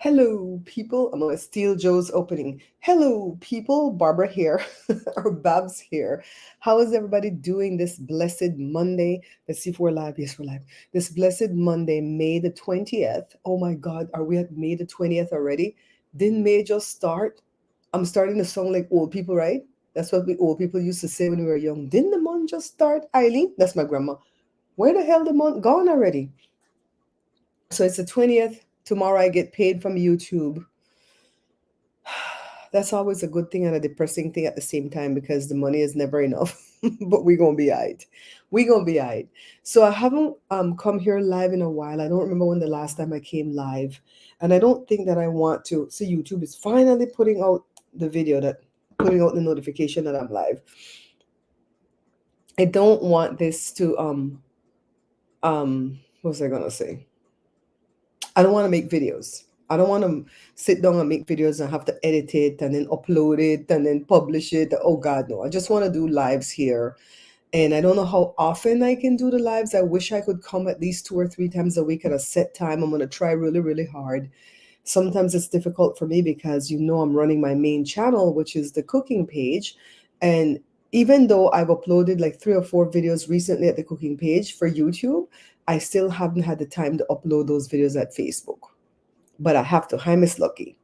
Hello, people. I'm gonna steal Joe's opening. Hello, people. Barbara here, or Babs here. How is everybody doing this blessed Monday? Let's see if we're live. Yes, we're live. This blessed Monday, May the 20th. Oh my God, are we at May the 20th already? Didn't May just start? I'm starting to sound like old people, right? That's what we old people used to say when we were young. Didn't the month just start, Eileen? That's my grandma. Where the hell the month gone already? So it's the 20th. Tomorrow I get paid from YouTube. That's always a good thing and a depressing thing at the same time because the money is never enough. But we're gonna be alright. We're gonna be alright. So I haven't come here live in a while. I don't remember when the last time I came live. And I don't think that I want to. See, YouTube is finally putting out the video that putting out the notification that I'm live. I don't want this to what was I gonna say? I don't want to make videos. I don't want to sit down and make videos and have to edit it and then upload it and then publish it. Oh God, no. I just want to do lives here. And I don't know how often I can do the lives. I wish I could come at least 2 or 3 times a week at a set time. I'm going to try really, really hard. Sometimes it's difficult for me because I'm running my main channel, which is the cooking page. And even though I've uploaded like 3 or 4 videos recently at the cooking page for YouTube, I still haven't had the time to upload those videos at Facebook. But I have to. I'm Miss Lucky.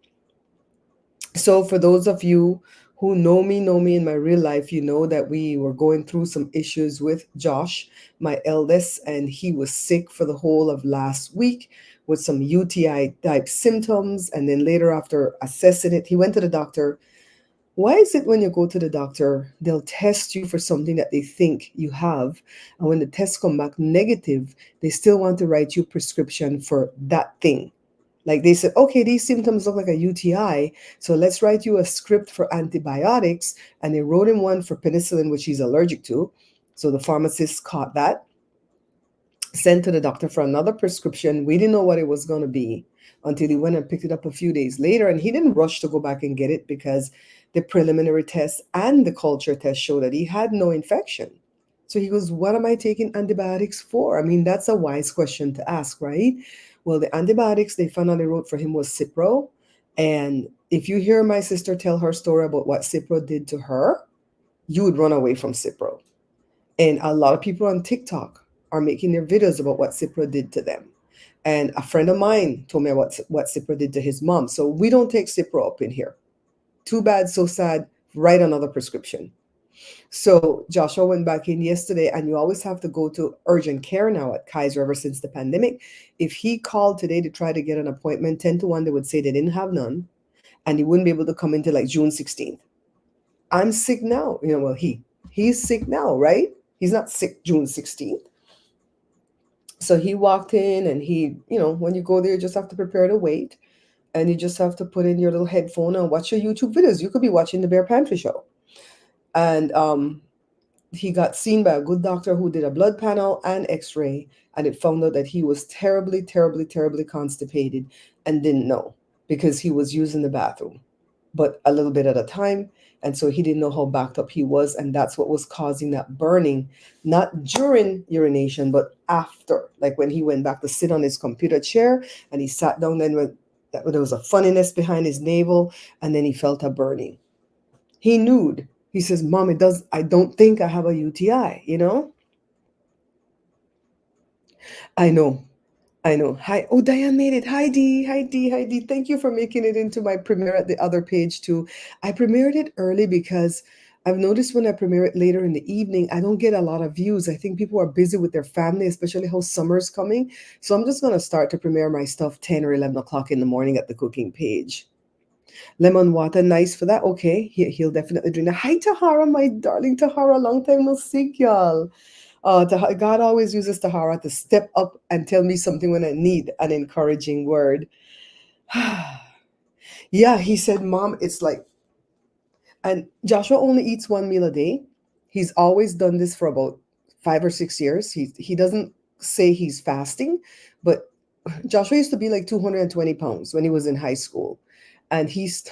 So for those of you who know me in my real life, you know that we were going through some issues with Josh, my eldest, and he was sick for the whole of last week with some UTI type symptoms. And then later, after assessing it, he went to the doctor. Why is it when you go to the doctor, they'll test you for something that they think you have, and when the tests come back negative, they still want to write you a prescription for that thing? Like they said, okay, these symptoms look like a UTI, so let's write you a script for antibiotics. And they wrote him one for penicillin, which he's allergic to. So the pharmacist caught that, sent to the doctor for another prescription. We didn't know what it was going to be until he went and picked it up a few days later. And he didn't rush to go back and get it because the preliminary test and the culture test showed that he had no infection. So he goes, what am I taking antibiotics for? I mean, that's a wise question to ask, right? Well, the antibiotics they found out they wrote for him was Cipro. And if you hear my sister tell her story about what Cipro did to her, you would run away from Cipro. And a lot of people on TikTok are making their videos about what Cipro did to them. And a friend of mine told me what Cipro did to his mom. So we don't take Cipro up in here. Too bad, so sad. Write another prescription. So Joshua went back in yesterday, and you always have to go to urgent care now at Kaiser ever since the pandemic. If he called today to try to get an appointment, 10 to 1, they would say they didn't have none, and he wouldn't be able to come until like June 16th. I'm sick now. Well, he's sick now, right? He's not sick June 16th. So he walked in, and when you go there, you just have to prepare to wait. And you just have to put in your little headphone and watch your YouTube videos. You could be watching the Bear Pantry show. And he got seen by a good doctor who did a blood panel and x-ray, and it found out that he was terribly, terribly, terribly constipated and didn't know because he was using the bathroom, but a little bit at a time. And so he didn't know how backed up he was, and that's what was causing that burning, not during urination, but after. Like when he went back to sit on his computer chair and he sat down, then there was a funniness behind his navel, and then he felt a burning. He knew. He says, Mom, I don't think I have a UTI. I know. I know. Hi. Oh, Diane made it. Hi, Dee. Hi, Dee. Hi, Dee. Thank you for making it into my premiere at the other page, too. I premiered it early because I've noticed when I premiere it later in the evening, I don't get a lot of views. I think people are busy with their family, especially how summer's coming. So I'm just going to start to premiere my stuff 10 or 11 o'clock in the morning at the cooking page. Lemon water, nice for that. Okay, he'll definitely drink that. Hi, Tahara, my darling Tahara. Long time no see, y'all. God always uses Tahara to step up and tell me something when I need an encouraging word. Yeah, he said, Mom, it's like, and Joshua only eats one meal a day. He's always done this for about 5 or 6 years. He doesn't say he's fasting, but Joshua used to be like 220 pounds when he was in high school. And he's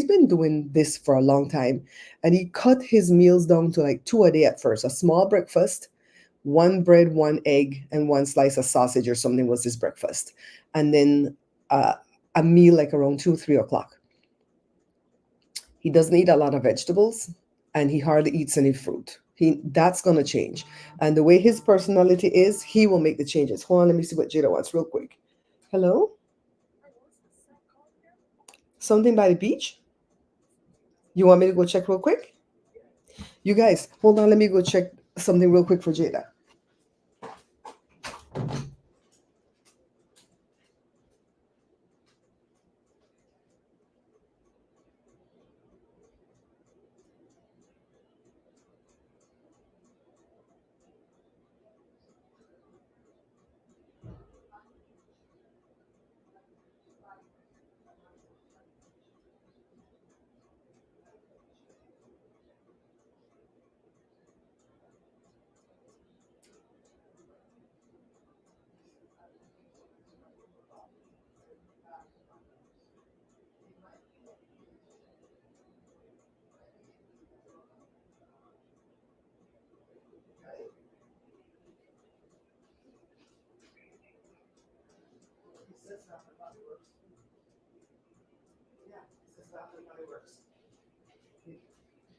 been doing this for a long time. And he cut his meals down to like 2 a day at first. A small breakfast, one bread, one egg, and one slice of sausage or something was his breakfast. And then a meal like around 2, 3 o'clock. He doesn't eat a lot of vegetables, and he hardly eats any fruit. That's gonna change. And the way his personality is, he will make the changes. Hold on, let me see what Jada wants real quick. Hello? Something by the beach? You want me to go check real quick? You guys, hold on, let me go check something real quick for Jada.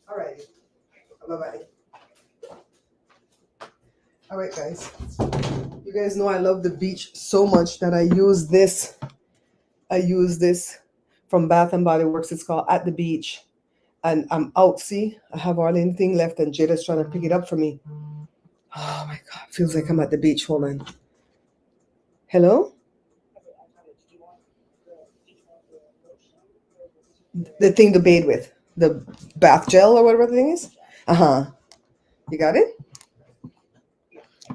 All right. Bye-bye. All right, guys. You guys know I love the beach so much that I use this. I use this from Bath and Body Works. It's called At the Beach. And I'm out. See, I have hardly anything left, and Jada's trying to pick it up for me. Oh my God. Feels like I'm at the beach. Hold on. Hello? The thing to bathe with. The bath gel or whatever the thing is? Uh-huh. You got it?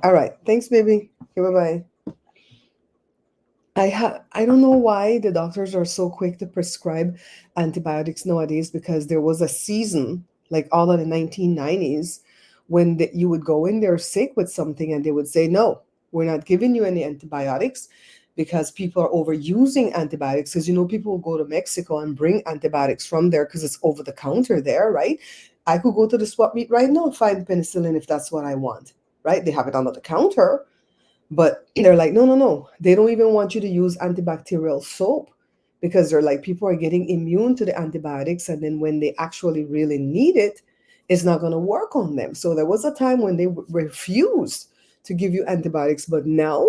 All right. Thanks, baby. Okay, bye-bye. I don't know why the doctors are so quick to prescribe antibiotics nowadays, because there was a season like all of the 1990s when you would go in there sick with something and they would say, no, we're not giving you any antibiotics because people are overusing antibiotics. Because people will go to Mexico and bring antibiotics from there because it's over the counter there, right? I could go to the swap meet right now and find penicillin if that's what I want, right? They have it under the counter. But they're like, no, no, no. They don't even want you to use antibacterial soap because they're like, people are getting immune to the antibiotics. And then when they actually really need it, it's not going to work on them. So there was a time when they refused to give you antibiotics. But now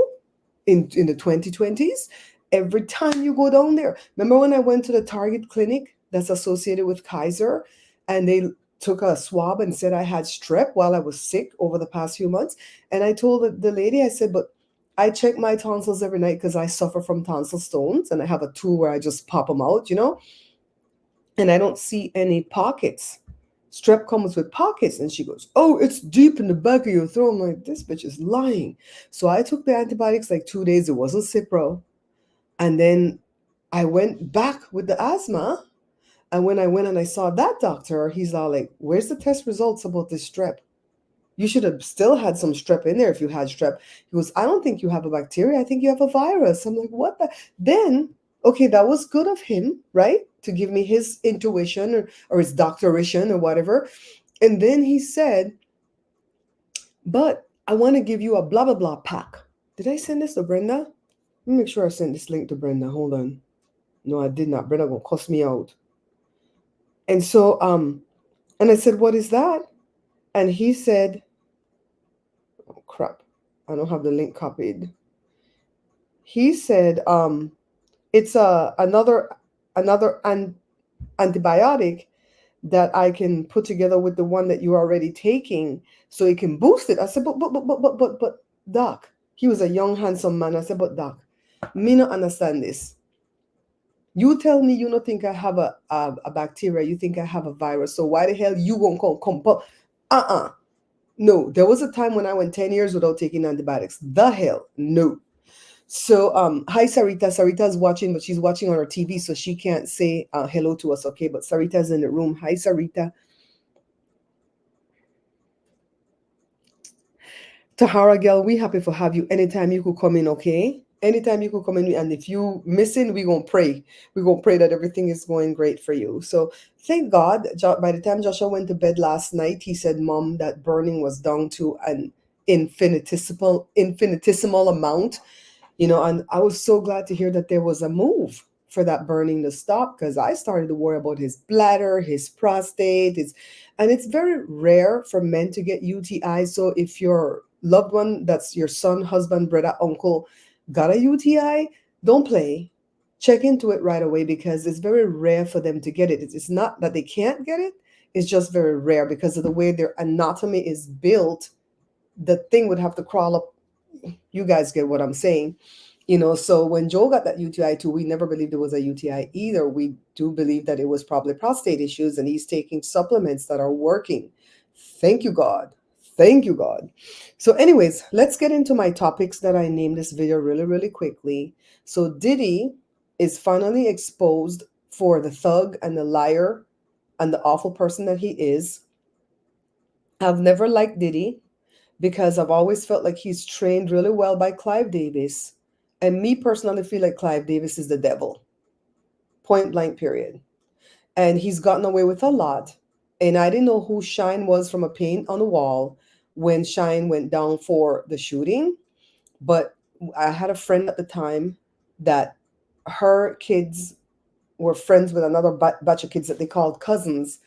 in the 2020s, every time you go down there, remember when I went to the Target clinic that's associated with Kaiser, and they took a swab and said I had strep while I was sick over the past few months. And I told the lady, I said, but I check my tonsils every night because I suffer from tonsil stones and I have a tool where I just pop them out, and I don't see any pockets. Strep comes with pockets. And she goes, oh, it's deep in the back of your throat. I'm like, this bitch is lying. So I took the antibiotics like 2 days. It wasn't Cipro. And then I went back with the asthma. And when I went and I saw that doctor, he's all like, where's the test results about this strep? You should have still had some strep in there if you had strep. He goes, I don't think you have a bacteria. I think you have a virus. I'm like, what the? Then, okay, that was good of him, right? To give me his intuition or his doctorition or whatever. And then he said, but I want to give you a blah, blah, blah pack. Did I send this to Brenda? Let me make sure I sent this link to Brenda. Hold on. No, I did not. Brenda gonna cuss me out. And so, and I said, what is that? And he said, oh crap, I don't have the link copied. He said, it's another antibiotic that I can put together with the one that you're already taking, so it can boost it. I said, but doc. He was a young, handsome man. I said, but doc, me not understand this. You tell me you don't think I have a bacteria. You think I have a virus. So why the hell you won't come? No, there was a time when I went 10 years without taking antibiotics. The hell, no. So, hi, Sarita. Sarita's watching, but she's watching on her TV, so she can't say hello to us, okay? But Sarita's in the room. Hi, Sarita. Tahara, girl, we happy for have you. Anytime you could come in, okay? Anytime you could come in, and if you missing, we gonna pray. We gonna pray that everything is going great for you. So thank God. By the time Joshua went to bed last night, he said, "Mom, that burning was down to an infinitesimal amount." And I was so glad to hear that there was a move for that burning to stop because I started to worry about his bladder, his prostate, and it's very rare for men to get UTI. So if your loved one, that's your son, husband, brother, uncle, got a UTI, don't play. Check into it right away because it's very rare for them to get it. It's not that they can't get it, it's just very rare because of the way their anatomy is built. The thing would have to crawl up. You guys get what I'm saying. So when Joe got that UTI too, we never believed it was a UTI either. We do believe that it was probably prostate issues, and he's taking supplements that are working. Thank you, God. Thank you, God. So, anyways, let's get into my topics that I named this video really, really quickly. So, Diddy is finally exposed for the thug and the liar and the awful person that he is. I've never liked Diddy because I've always felt like he's trained really well by Clive Davis. And me personally feel like Clive Davis is the devil. Point blank, period. And he's gotten away with a lot. And I didn't know who Shyne was from a paint on the wall when Shyne went down for the shooting. But I had a friend at the time that her kids were friends with another batch of kids that they called cousins.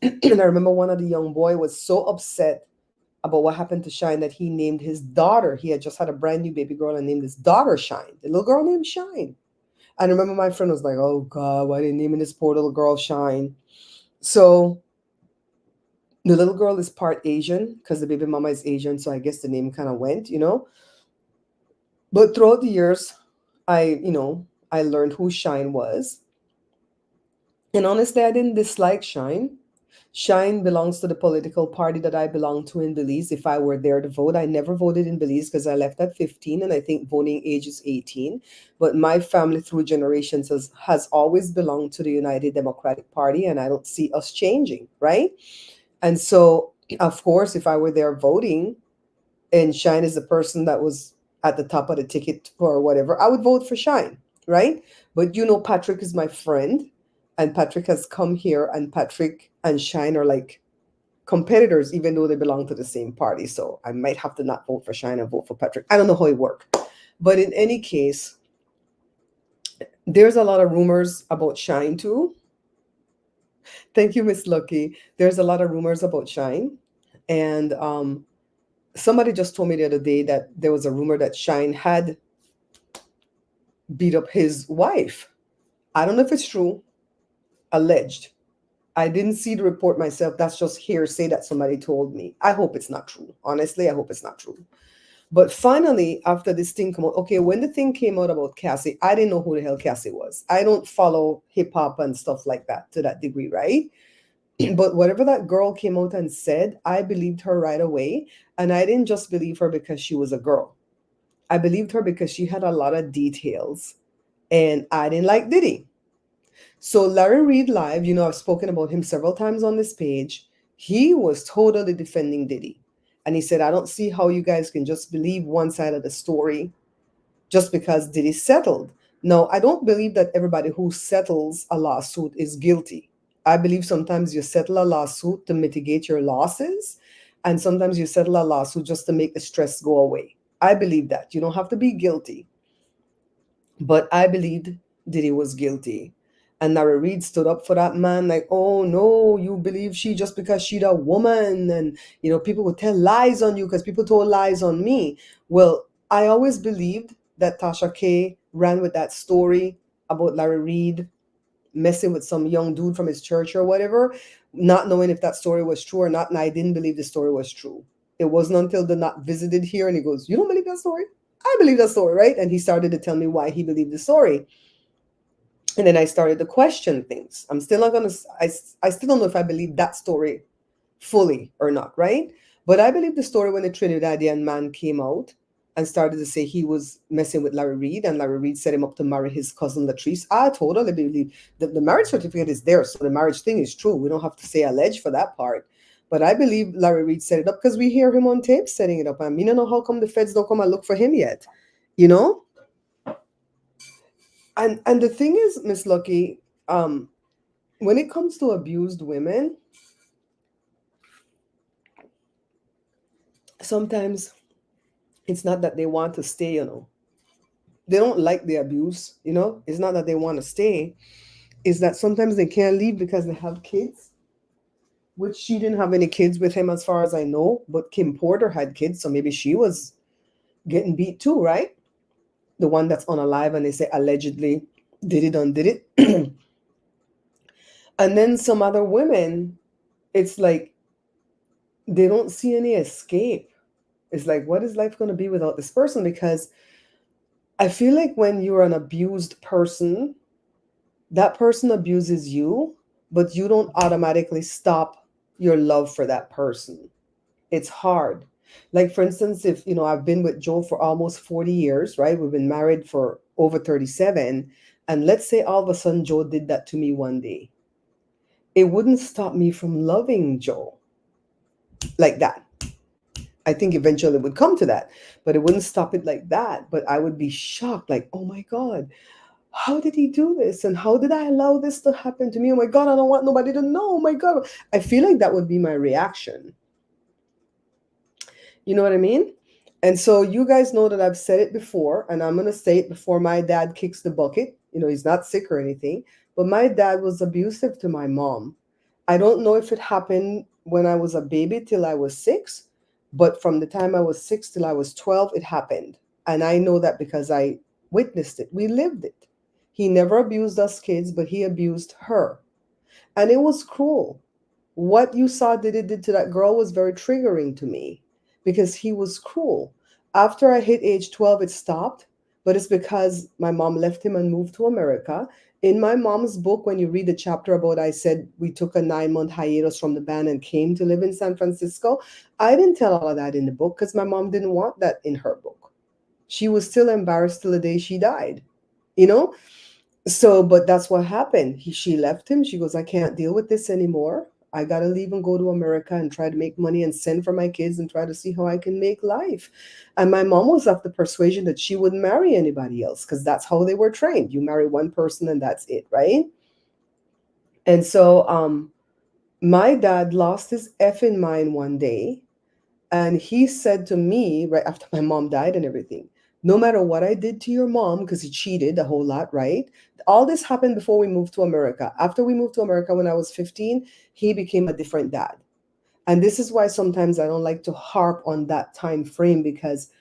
And I remember one of the young boy was so upset about what happened to Shyne that he named his daughter. He had just had a brand new baby girl and named his daughter Shyne. The little girl named Shyne. And I remember my friend was like, "Oh God, why are they naming this poor little girl Shyne?" So the little girl is part Asian because the baby mama is Asian. So I guess the name kind of went. But throughout the years, I learned who Shyne was. And honestly, I didn't dislike Shyne. Shyne belongs to the political party that I belong to in Belize. If I were there to vote, I never voted in Belize because I left at 15 and I think voting age is 18. But my family through generations has always belonged to the United Democratic Party, and I don't see us changing, right? And so, of course, if I were there voting and Shyne is the person that was at the top of the ticket or whatever, I would vote for Shyne, right? But Patrick is my friend, and Patrick has come here, and Patrick and Shyne are like competitors, even though they belong to the same party. So I might have to not vote for Shyne and vote for Patrick. I don't know how it works. But in any case, there's a lot of rumors about Shyne too. Thank you, Miss Lucky. There's a lot of rumors about Shyne. And somebody just told me the other day that there was a rumor that Shyne had beat up his wife. I don't know if it's true, alleged. I didn't see the report myself. That's just hearsay that somebody told me. I hope it's not true. Honestly, I hope it's not true. But finally, after this thing came out, okay, when the thing came out about Cassie, I didn't know who the hell Cassie was. I don't follow hip hop and stuff like that to that degree, right? But whatever that girl came out and said, I believed her right away. And I didn't just believe her because she was a girl. I believed her because she had a lot of details. And I didn't like Diddy. So Larry Reid Live, I've spoken about him several times on this page. He was totally defending Diddy. And he said, I don't see how you guys can just believe one side of the story just because Diddy settled. No, I don't believe that everybody who settles a lawsuit is guilty. I believe sometimes you settle a lawsuit to mitigate your losses, and sometimes you settle a lawsuit just to make the stress go away. I believe that. You don't have to be guilty. But I believed Diddy was guilty. And Larry Reid stood up for that man, like, oh no, you believe she just because she's a woman. And, people would tell lies on you because people told lies on me. Well, I always believed that Tasha K ran with that story about Larry Reid messing with some young dude from his church or whatever, not knowing if that story was true or not. And I didn't believe the story was true. It wasn't until the not visited here and he goes, you don't believe that story? I believe that story, right? And he started to tell me why he believed the story. And then I started to question things. I'm still not going to, I still don't know if I believe that story fully or not, right? But I believe the story when the Trinidadian man came out and started to say he was messing with Larry Reid and Larry Reid set him up to marry his cousin Latrice. I totally believe that the marriage certificate is there. So the marriage thing is true. We don't have to say alleged for that part. But I believe Larry Reid set it up because we hear him on tape setting it up. I mean, I don't know how come the feds don't come and look for him yet, you know? And the thing is, Miss Lucky, when it comes to abused women, sometimes it's not that they want to stay, They don't like the abuse, you know? It's not that they want to stay, it's that sometimes they can't leave because they have kids, which she didn't have any kids with him as far as I know, but Kim Porter had kids, so maybe she was getting beat too, right? The one that's unalive and they say allegedly did it, undid it. And then some other women, it's like they don't see any escape. It's like, what is life going to be without this person? Because I feel like when you're an abused person, that person abuses you, but you don't automatically stop your love for that person. It's hard. Like, for instance, if, you know, I've been with Joe for almost 40 years, right? We've been married for over 37. And let's say all of a sudden Joe did that to me one day. It wouldn't stop me from loving Joe like that. I think eventually it would come to that, but it wouldn't stop it like that. But I would be shocked, like, oh my God, how did he do this? And how did I allow this to happen to me? Oh my God, I don't want nobody to know. Oh my God. I feel like that would be my reaction. You know what I mean? And so you guys know that I've said it before, and I'm going to say it before my dad kicks the bucket. You know, he's not sick or anything, but my dad was abusive to my mom. I don't know if it happened when I was a baby till I was 6, but from the time I was 6 till I was 12, it happened. And I know that because I witnessed it. We lived it. He never abused us kids, but he abused her. And it was cruel. What you saw that it did to that girl was very triggering to me because he was cruel. After I hit age 12, it stopped, but it's because my mom left him and moved to America. In my mom's book, when you read the chapter about I said we took a 9-month hiatus from the band and came to live in San Francisco, I didn't tell all of that in the book because my mom didn't want that in her book. She was still embarrassed till the day she died, you know? So, but that's what happened. She left him. She goes, I can't deal with this anymore. I got to leave and go to America and try to make money and send for my kids and try to see how I can make life. And my mom was of the persuasion that she wouldn't marry anybody else because that's how they were trained. You marry one person and that's it, right? And so my dad lost his effing mind one day. And he said to me, right after my mom died and everything, no matter what I did to your mom, because he cheated a whole lot, right? All this happened before we moved to America. After we moved to America when I was 15, he became a different dad. And this is why sometimes I don't like to harp on that time frame because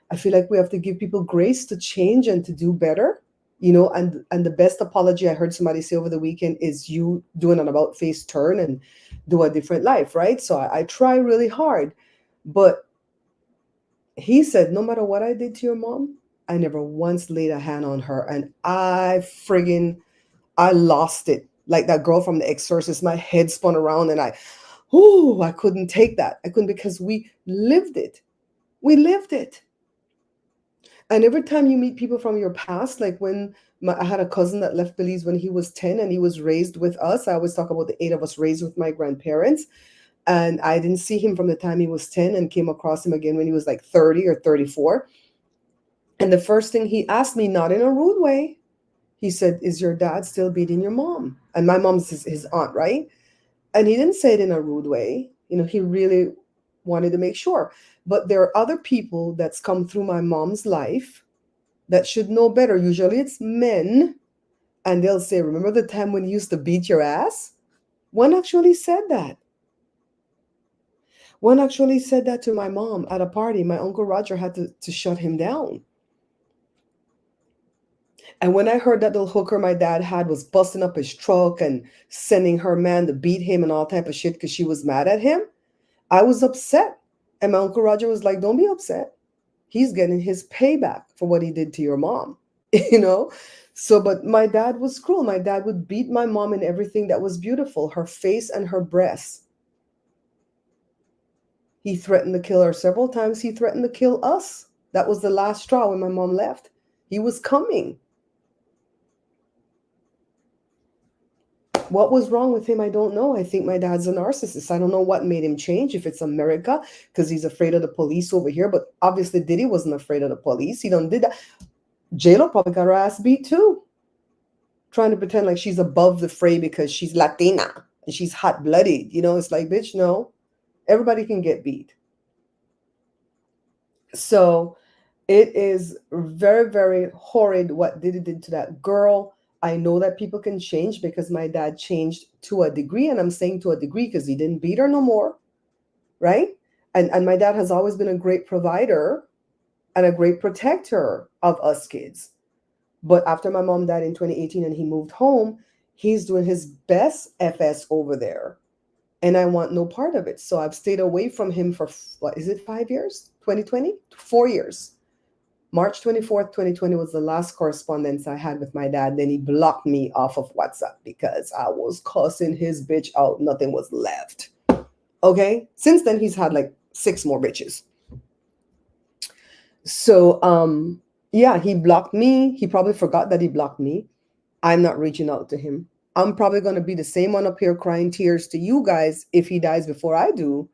I feel like we have to give people grace to change and to do better. You know, and the best apology I heard somebody say over the weekend is you doing an about face turn and do a different life, right? So I try really hard. But he said, no matter what I did to your mom, I never once laid a hand on her. And I lost it. Like that girl from The Exorcist, my head spun around and I couldn't take that. I couldn't because we lived it. We lived it. And every time you meet people from your past, like when I had a cousin that left Belize when he was 10 and he was raised with us. I always talk about the 8 of us raised with my grandparents. And I didn't see him from the time he was 10 and came across him again when he was like 30 or 34. And the first thing he asked me, not in a rude way, he said, is your dad still beating your mom? And my mom's his aunt, right? And he didn't say it in a rude way. You know, he really wanted to make sure. But there are other people that's come through my mom's life that should know better. Usually it's men. And they'll say, remember the time when you used to beat your ass? One actually said that. One actually said that to my mom at a party. My Uncle Roger had to shut him down. And when I heard that little hooker my dad had was busting up his truck and sending her man to beat him and all type of shit because she was mad at him, I was upset. And my Uncle Roger was like, don't be upset. He's getting his payback for what he did to your mom, you know? So, but my dad was cruel. My dad would beat my mom in everything that was beautiful, her face and her breasts. He threatened to kill her several times. He threatened to kill us. That was the last straw when my mom left. He was coming. What was wrong with him? I don't know. I think my dad's a narcissist. I don't know what made him change, if it's America, because he's afraid of the police over here. But obviously, Diddy wasn't afraid of the police. He done did that. J-Lo probably got her ass beat too, trying to pretend like she's above the fray because she's Latina and she's hot-blooded. You know, it's like, bitch, no. Everybody can get beat. So It is very, very horrid what Diddy did to that girl. I know that people can change because my dad changed to a degree, and I'm saying to a degree because he didn't beat her no more, right? And my dad has always been a great provider and a great protector of us kids. But after my mom died in 2018 and he moved home, he's doing his best FS over there. And I want no part of it. So I've stayed away from him for, what is it, 5 years? 2020? 4 years. March 24th, 2020 was the last correspondence I had with my dad. Then he blocked me off of WhatsApp because I was cussing his bitch out. Nothing was left. Okay? Since then, he's had like six more bitches. So, yeah, he blocked me. He probably forgot that he blocked me. I'm not reaching out to him. I'm probably going to be the same one up here crying tears to you guys if he dies before I do.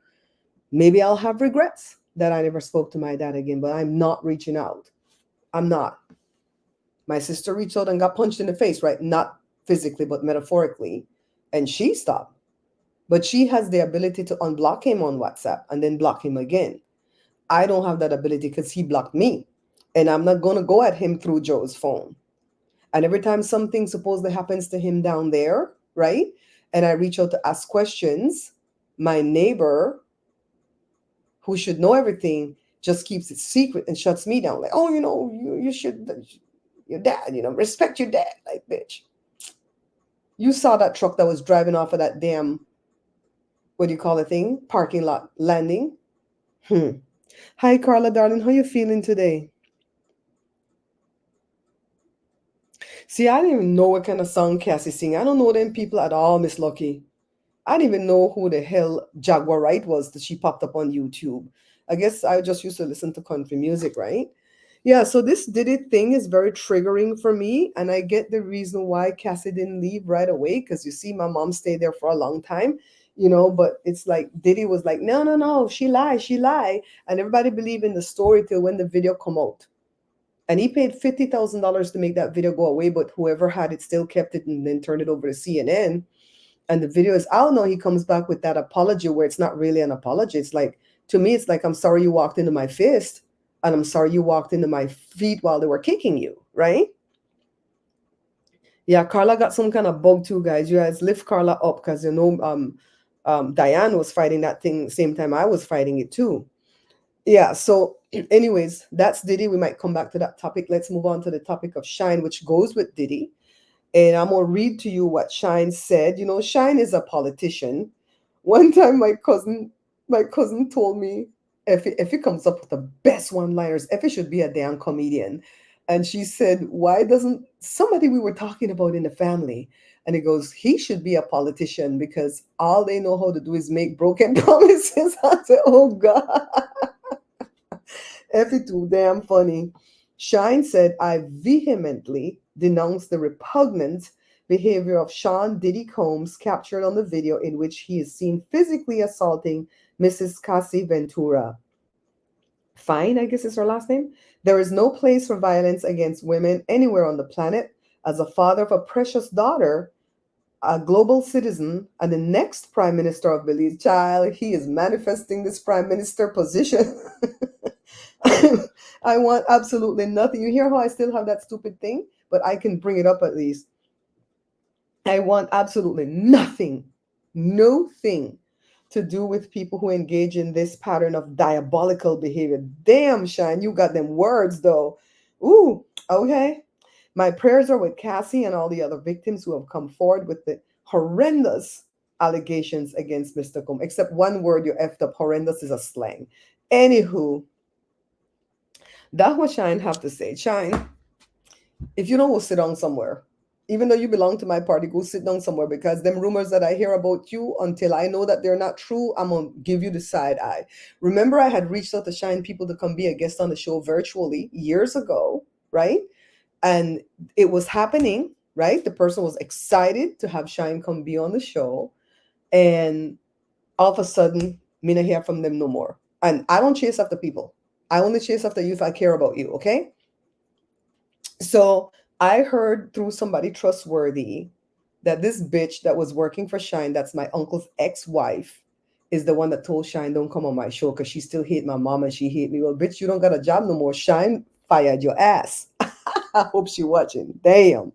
Maybe I'll have regrets that I never spoke to my dad again, but I'm not reaching out. I'm not. My sister reached out and got punched in the face, right? Not physically, but metaphorically. And she stopped. But she has the ability to unblock him on WhatsApp and then block him again. I don't have that ability because he blocked me. And I'm not going to go at him through Joe's phone. And every time something supposedly happens to him down there, right? And I reach out to ask questions, my neighbor, who should know everything, just keeps it secret and shuts me down. Like, oh, you should, your dad, respect your dad. Like, bitch, you saw that truck that was driving off of that damn, what do you call the thing? Parking lot landing. Hi, Carla, darling. How you feeling today? See, I didn't even know what kind of song Cassie sing. I don't know them people at all, Miss Lucky. I didn't even know who the hell Jaguar Wright was that she popped up on YouTube. I guess I just used to listen to country music, right? Yeah, so this Diddy thing is very triggering for me, and I get the reason why Cassie didn't leave right away because you see, my mom stayed there for a long time, but it's like Diddy was like, no, no, no, she lied, and everybody believed in the story till when the video come out. And he paid $50,000 to make that video go away, but whoever had it still kept it and then turned it over to CNN. And the video is out now. He comes back with that apology where it's not really an apology. It's like, to me, it's like, I'm sorry you walked into my fist, and I'm sorry you walked into my feet while they were kicking you, right? Yeah, Carla got some kind of bug too, guys. You guys lift Carla up because Diane was fighting that thing same time I was fighting it too. Yeah, so anyways, that's Diddy. We might come back to that topic. Let's move on to the topic of Shyne, which goes with Diddy. And I'm gonna read to you what Shyne said. Shyne is a politician. One time my cousin told me if he comes up with the best one-liners, if he should be a damn comedian. And she said, why doesn't somebody we were talking about in the family? And he goes, he should be a politician because all they know how to do is make broken promises. I said, oh God. Effie too damn funny. Shyne said, I vehemently denounce the repugnant behavior of Sean Diddy Combs captured on the video in which he is seen physically assaulting Mrs. Cassie Ventura. Fine, I guess is her last name. There is no place for violence against women anywhere on the planet. As a father of a precious daughter, a global citizen, and the next prime minister of Belize, child, he is manifesting this prime minister position. I want absolutely nothing. You hear how I still have that stupid thing, but I can bring it up at least. I want absolutely nothing, no thing to do with people who engage in this pattern of diabolical behavior. Damn, Shyne, you got them words though. Ooh, okay. My prayers are with Cassie and all the other victims who have come forward with the horrendous allegations against Mr. Combs. Except one word you effed up. Horrendous is a slang. Anywho, that's what Shyne have to say. Shyne, if you don't go sit down somewhere, even though you belong to my party, go sit down somewhere because them rumors that I hear about you, until I know that they're not true, I'm gonna give you the side eye. Remember, I had reached out to Shyne people to come be a guest on the show virtually years ago, right? And it was happening, right? The person was excited to have Shyne come be on the show, and all of a sudden, me not hear from them no more. And I don't chase after people. I only chase after you if I care about you, okay? So I heard through somebody trustworthy that this bitch that was working for Shyne, that's my uncle's ex-wife, is the one that told Shine don't come on my show because she still hate my mom and she hate me. Well, bitch, you don't got a job no more. Shine fired your ass. I hope she watching. Damn.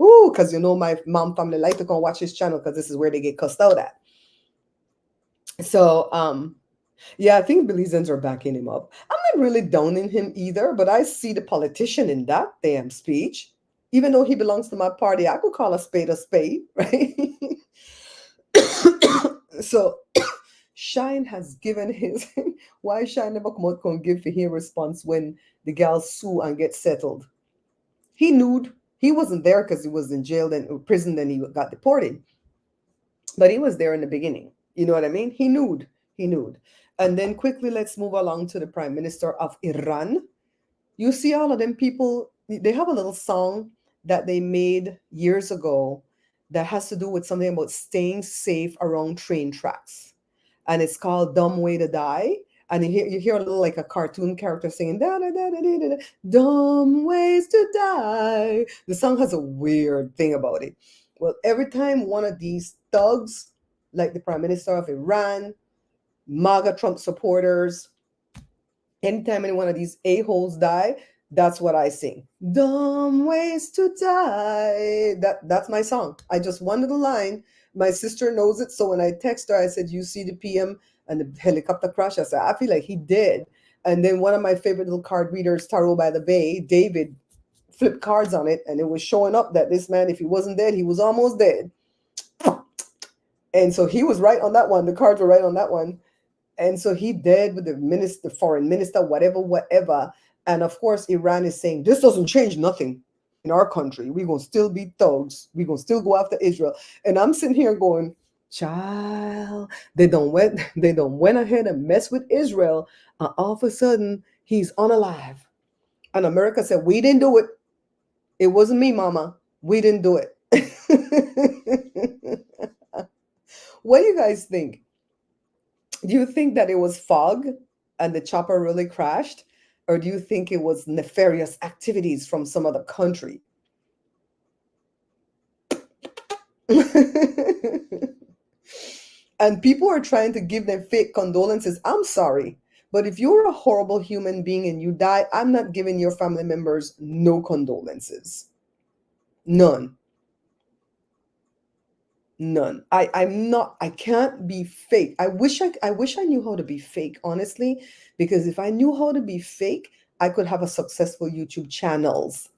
Ooh, because you know my mom family like to come watch his channel because this is where they get cussed out at. So yeah, I think Belizeans are backing him up. I'm not really downing him either, but I see the politician in that damn speech. Even though he belongs to my party, I could call a spade, right? So Shine has given his why Shine never come out and give for his response when the gal sue and get settled. He knew he wasn't there because he was in jail and prison, then he got deported. But he was there in the beginning. You know what I mean? He knew. He knew. And then quickly, let's move along to the Prime Minister of Iran. You see all of them people, they have a little song that they made years ago that has to do with something about staying safe around train tracks. And it's called Dumb Way to Die. And you hear a little like a cartoon character singing, da, da, da, da, da, da, dumb ways to die. The song has a weird thing about it. Well, every time one of these thugs, like the Prime Minister of Iran, MAGA Trump supporters, anytime any one of these a-holes die, that's what I sing. Dumb ways to die. That's my song. I just one little line. My sister knows it, so when I text her, I said, "You see the PM and the helicopter crash?" I said, "I feel like he did." And then one of my favorite little card readers, Tarot by the Bay, David, flipped cards on it, and it was showing up that this man, if he wasn't dead, he was almost dead. And so he was right on that one. The cards were right on that one. And so he did with the minister, foreign minister, whatever, whatever. And of course, Iran is saying this doesn't change nothing in our country. We're gonna still be thugs. We're gonna still go after Israel. And I'm sitting here going, child, they don't went ahead and mess with Israel. And all of a sudden, he's unalive. And America said, we didn't do it. It wasn't me, mama. We didn't do it. What do you guys think? Do you think that it was fog and the chopper really crashed? Or do you think it was nefarious activities from some other country? And people are trying to give them fake condolences. I'm sorry. But if you're a horrible human being and you die, I'm not giving your family members no condolences. None. None. I'm not, I can't be fake. I wish I knew how to be fake, honestly, because if I knew how to be fake, I could have a successful YouTube channels.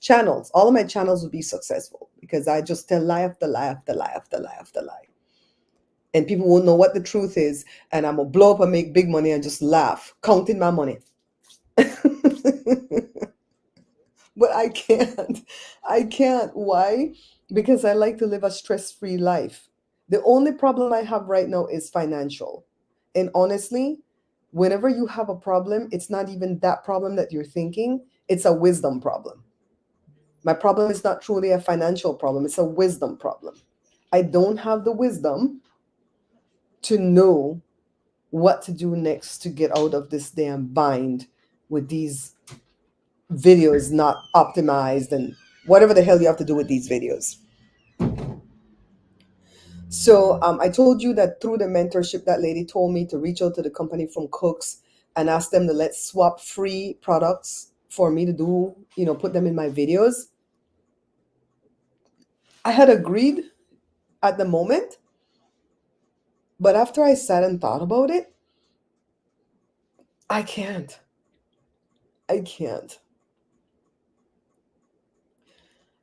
All of my channels would be successful because I just tell lie after lie after lie after lie after lie. And people won't know what the truth is, and I'm gonna blow up and make big money and just laugh, counting my money. But I can't. I can't. Why? Because I like to live a stress-free life. The only problem I have right now is financial. And honestly, whenever you have a problem, it's not even that problem that you're thinking, it's a wisdom problem. My problem is not truly a financial problem, it's a wisdom problem. I don't have the wisdom to know what to do next to get out of this damn bind with these videos not optimized and whatever the hell you have to do with these videos. So I told you that through the mentorship, that lady told me to reach out to the company from Cooks and ask them to let's swap free products for me to do, put them in my videos. I had agreed at the moment, but after I sat and thought about it, I can't. I can't.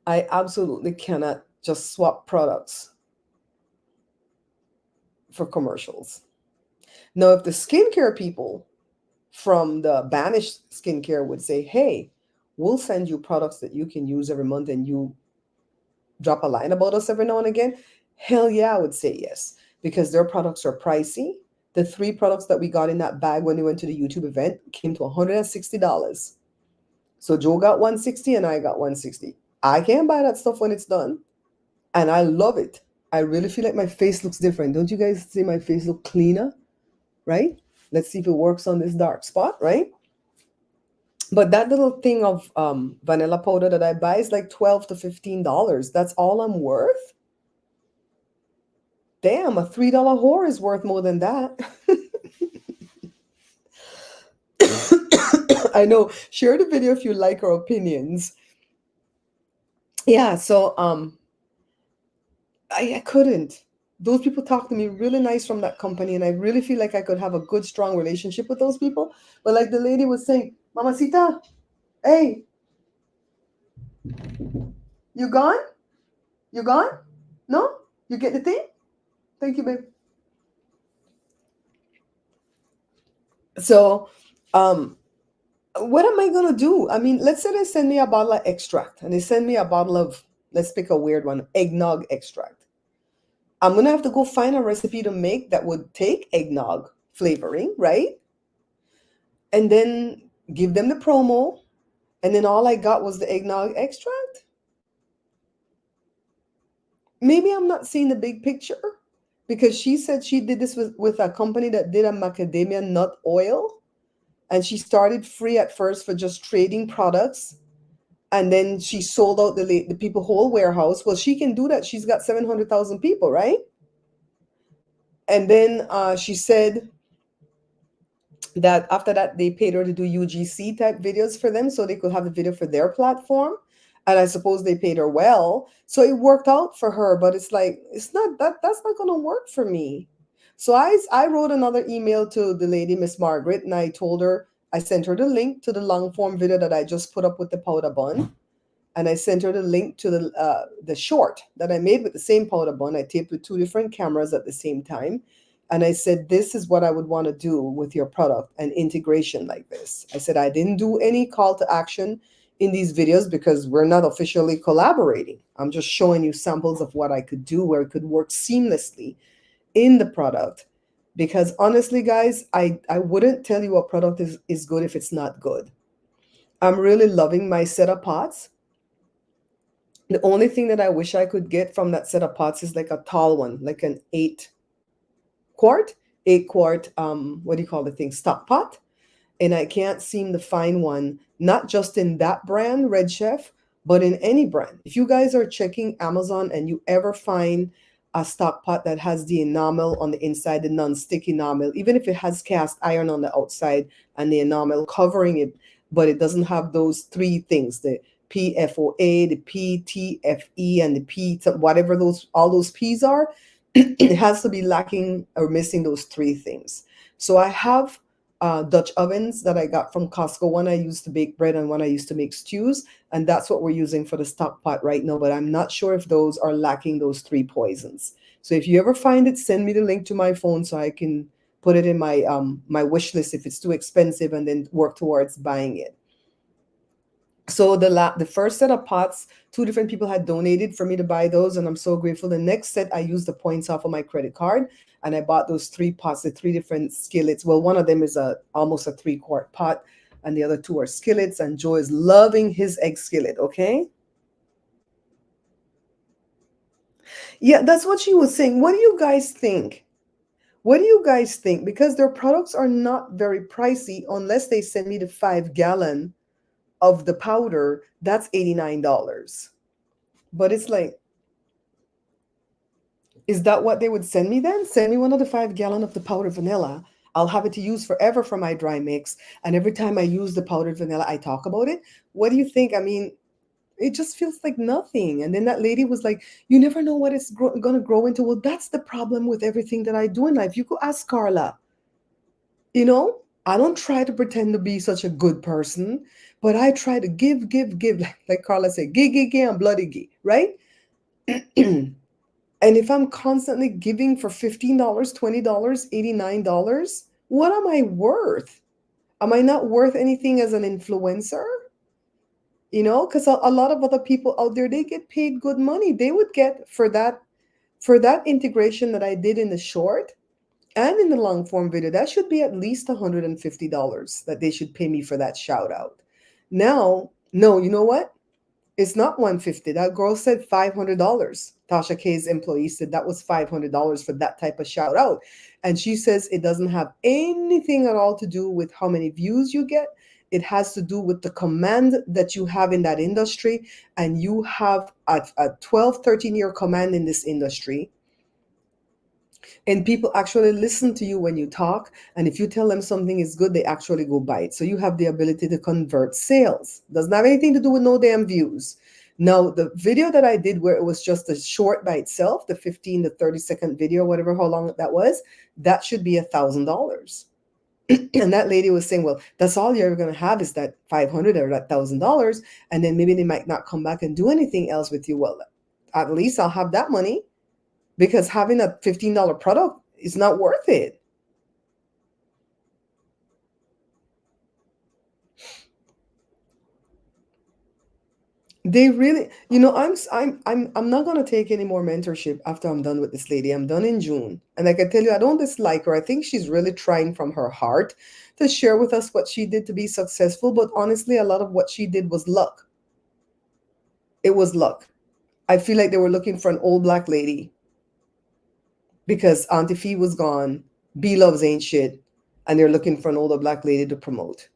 I absolutely cannot just swap products for commercials. Now, if the skincare people from the banished skincare would say, hey, we'll send you products that you can use every month and you drop a line about us every now and again, hell yeah, I would say yes, because their products are pricey. The 3 products that we got in that bag when we went to the YouTube event came to $160. So Joe got 160 and I got 160. I can't buy that stuff when it's done. And I love it. I really feel like my face looks different. Don't you guys see my face look cleaner? Right? Let's see if it works on this dark spot, right? But that little thing of vanilla powder that I buy is like $12 to $15. That's all I'm worth. damn, a $3 whore is worth more than that. I know. Share the video if you like our opinions. Yeah, so I couldn't. Those people talk to me really nice from that company, and I really feel like I could have a good, strong relationship with those people. But like the lady was saying, Mamacita, hey, you gone? You gone? No? You get the thing? Thank you, babe. So, what am I gonna do? I mean, let's say they send me a bottle of extract, and they send me a bottle of, let's pick a weird one, eggnog extract. I'm gonna have to go find a recipe to make that would take eggnog flavoring, right? And then give them the promo, and then all I got was the eggnog extract. Maybe I'm not seeing the big picture because she said she did this with a company that did a macadamia nut oil, and she started free at first for just trading products, and then she sold out the people whole warehouse. Well, she can do that. She's got 700,000 people, right? And then she said that after that they paid her to do UGC type videos for them so they could have the video for their platform, and I suppose they paid her well, so it worked out for her. But it's like, it's not that, that's not going to work for me. So I wrote another email to the lady, Miss Margaret, and I told her, I sent her the link to the long form video that I just put up with the powder bun, and I sent her the link to the short that I made with the same powder bun. I taped with two different cameras at the same time, and I said, this is what I would want to do with your product and integration like this. I said, I didn't do any call to action in these videos because we're not officially collaborating. I'm just showing you samples of what I could do where it could work seamlessly in the product. Because honestly, guys, I wouldn't tell you a product is good if it's not good. I'm really loving my set of pots. The only thing that I wish I could get from that set of pots is like a tall one, like an 8 quart, 8 quart, what do you call the thing? Stock pot. And I can't seem to find one, not just in that brand, Red Chef, but in any brand. If you guys are checking Amazon and you ever find a stock pot that has the enamel on the inside, the non-stick enamel, even if it has cast iron on the outside and the enamel covering it, but it doesn't have those three things, the PFOA, the PTFE, and the P, whatever those all those P's are, it has to be lacking or missing those three things. So I have Dutch ovens that I got from Costco. One I used to bake bread and one I used to make stews. And that's what we're using for the stock pot right now. But I'm not sure if those are lacking those three poisons. So if you ever find it, send me the link to my phone so I can put it in my my wish list if it's too expensive, and then work towards buying it. So the first set of pots, two different people had donated for me to buy those, and I'm so grateful. The next set, I used the points off of my credit card, and I bought those 3 pots, the three different skillets. Well, one of them is almost a 3 quart pot, and the other two are skillets. And Joe is loving his egg skillet. Okay, yeah, that's what she was saying. What do you guys think? What do you guys think? Because their products are not very pricey unless they send me the 5 gallon of the powder. That's $89. But it's like, is that what they would send me then? Send me one of the 5 gallon of the powdered vanilla. I'll have it to use forever for my dry mix. And every time I use the powdered vanilla, I talk about it. What do you think? I mean, it just feels like nothing. And then that lady was like, you never know what it's going to grow into. Well, that's the problem with everything that I do in life. You could ask Carla. You know, I don't try to pretend to be such a good person, but I try to give, give, give. Like Carla said, give, give, give, and bloody give, right? And if I'm constantly giving for $15, $20, $89, what am I worth? Am I not worth anything as an influencer? You know, because a lot of other people out there, they get paid good money. They would get for that integration that I did in the short and in the long form video, that should be at least $150 that they should pay me for that shout out. Now, no, you know what? It's not 150. That girl said $500. Tasha K's employee said that was $500 for that type of shout out. And she says it doesn't have anything at all to do with how many views you get. It has to do with the command that you have in that industry. And you have a 12, 13-year command in this industry. And people actually listen to you when you talk. And if you tell them something is good, they actually go buy it. So you have the ability to convert sales. Doesn't have anything to do with no damn views. Now, the video that I did where it was just a short by itself, the 15 to 30-second video, whatever, how long that was, that should be $1,000. And that lady was saying, well, that's all you're ever going to have is that 500 or that $1,000. And then maybe they might not come back and do anything else with you. Well, at least I'll have that money, because having a $15 product is not worth it. They really, I'm not gonna take any more mentorship after I'm done with this lady. I'm done in June, and I can tell you, I don't dislike her. I think she's really trying from her heart to share with us what she did to be successful. But honestly, a lot of what she did was luck. It was luck. I feel like they were looking for an old black lady because Auntie Fee was gone. B Loves ain't shit, and they're looking for an older black lady to promote.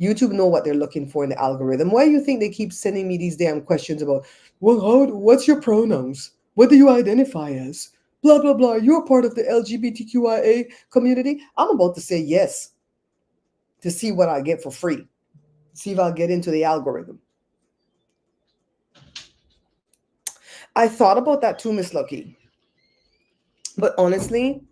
YouTube know what they're looking for in the algorithm. Why do you think they keep sending me these damn questions about, well, what's your pronouns? What do you identify as? Blah, blah, blah. You're part of the LGBTQIA community. I'm about to say yes to see what I get for free. See if I'll get into the algorithm. I thought about that too, Miss Lucky. But honestly,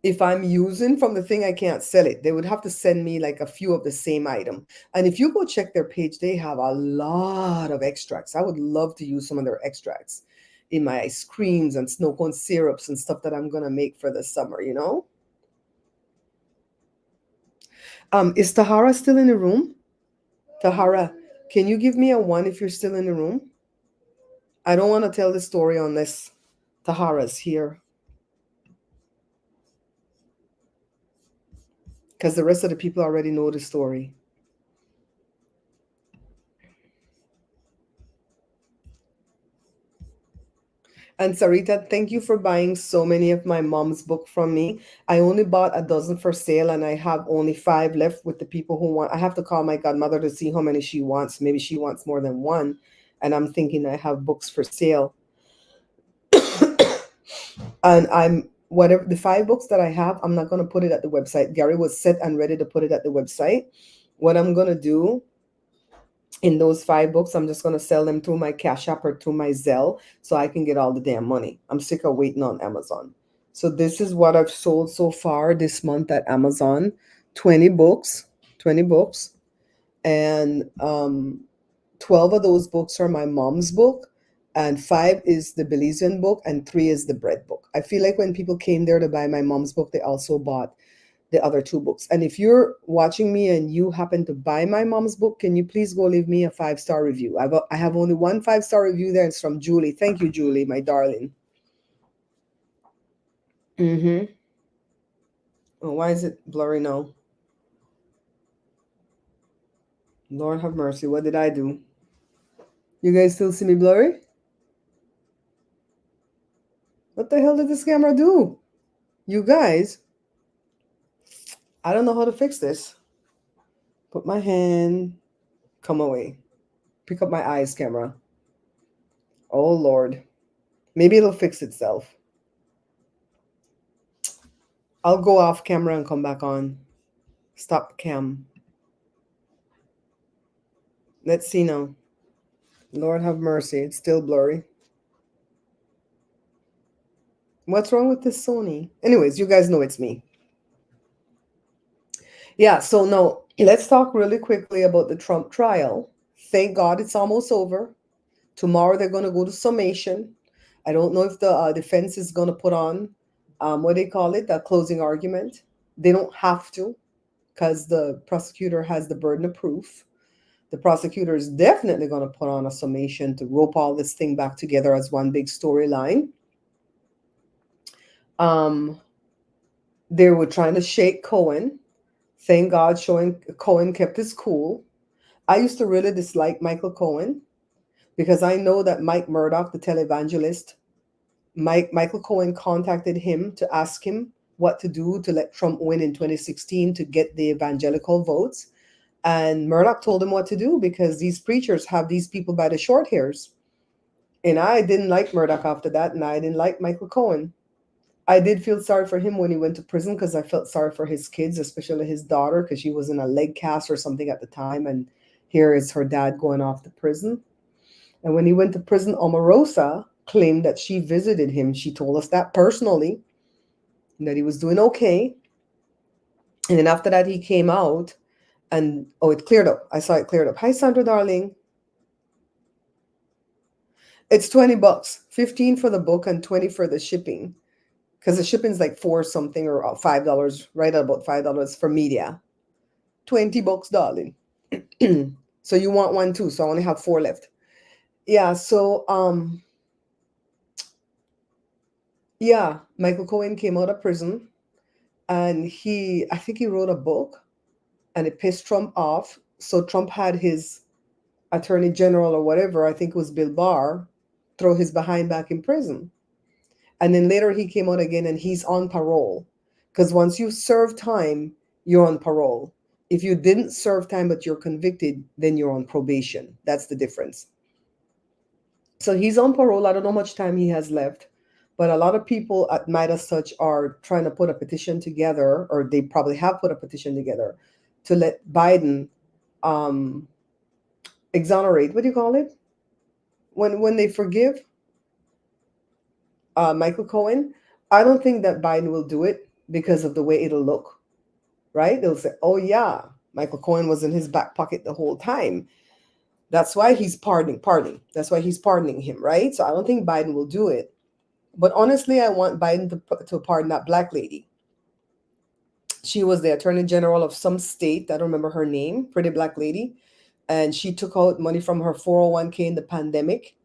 if I'm using from the thing, I can't sell it. They would have to send me like a few of the same item. And if you go check their page, they have a lot of extracts. I would love to use some of their extracts in my ice creams and snow cone syrups and stuff that I'm gonna make for the summer, you know? Is Tahara still in the room? Tahara, can you give me a one if you're still in the room? I don't want to tell the story unless Tahara's here, because the rest of the people already know the story. And Sarita, thank you for buying so many of my mom's book from me. I only bought a dozen for sale and I have only 5 left with the people who want. I have to call my godmother to see how many she wants. Maybe she wants more than one. And I'm thinking I have books for sale. And I'm whatever the 5 books that I have, I'm not going to put it at the website. Gary was set and ready to put it at the website. What I'm going to do in those 5 books, I'm just going to sell them through my Cash App or through my Zelle so I can get all the damn money. I'm sick of waiting on Amazon. So this is what I've sold so far this month at Amazon. 20 books, 20 books. And 12 of those books are my mom's book, and 5 is the Belizean book, and 3 is the bread book. I feel like when people came there to buy my mom's book, they also bought the other 2 books. And if you're watching me and you happen to buy my mom's book, can you please go leave me a 5-star review? I have only one 5-star review there. It's from Julie. Thank you, Julie, my darling. Mm-hmm. Oh, why is it blurry now? Lord have mercy. What did I do? You guys still see me blurry? What the hell did this camera do? You guys, I don't know how to fix this. Put my hand, come away. Pick up my eyes, camera. Oh, Lord. Maybe it'll fix itself. I'll go off camera and come back on. Stop cam. Let's see now. Lord have mercy. It's still blurry. What's wrong with this Sony? Anyways, you guys know it's me. Yeah, so now let's talk really quickly about the Trump trial. Thank God it's almost over. Tomorrow they're going to go to summation. I don't know if the defense is going to put on, what do they call it, a closing argument. They don't have to, because the prosecutor has the burden of proof. The prosecutor is definitely going to put on a summation to rope all this thing back together as one big storyline. They were trying to shake Cohen. Thank God Cohen kept his cool. I used to really dislike Michael Cohen because I know that Mike Murdoch, the televangelist, Michael Cohen contacted him to ask him what to do to let Trump win in 2016 to get the evangelical votes. And Murdoch told him what to do because these preachers have these people by the short hairs. And I didn't like Murdoch after that, and I didn't like Michael Cohen. I did feel sorry for him when he went to prison because I felt sorry for his kids, especially his daughter, because she was in a leg cast or something at the time. And here is her dad going off to prison. And when he went to prison, Omarosa claimed that she visited him. She told us that personally, and that he was doing okay. And then after that, he came out and, oh, it cleared up. I saw it cleared up. Hi, Sandra, darling. It's $20, 15 for the book and 20 for the shipping. Because the shipping's like four something or $5, right at about $5 for media. $20, darling. So you want one too. So I only have four left. Yeah, so yeah, Michael Cohen came out of prison and I think he wrote a book and it pissed Trump off. So Trump had his attorney general or whatever, I think it was Bill Barr, throw his behind back in prison. And then later he came out again and he's on parole. Because once you serve time, you're on parole. If you didn't serve time but you're convicted, then you're on probation. That's the difference. So he's on parole. I don't know how much time he has left, but a lot of people at Midas Touch are trying to put a petition together, or they probably have put a petition together to let Biden um, exonerate. What do you call it? When they forgive Michael Cohen. I don't think that Biden will do it because of the way it'll look. Right? They'll say, "Oh yeah, Michael Cohen was in his back pocket the whole time. That's why he's pardoning. That's why he's pardoning him." Right? So I don't think Biden will do it. But honestly, I want Biden to pardon that black lady. She was the attorney general of some state. I don't remember her name, pretty black lady. And she took out money from her 401k in the pandemic,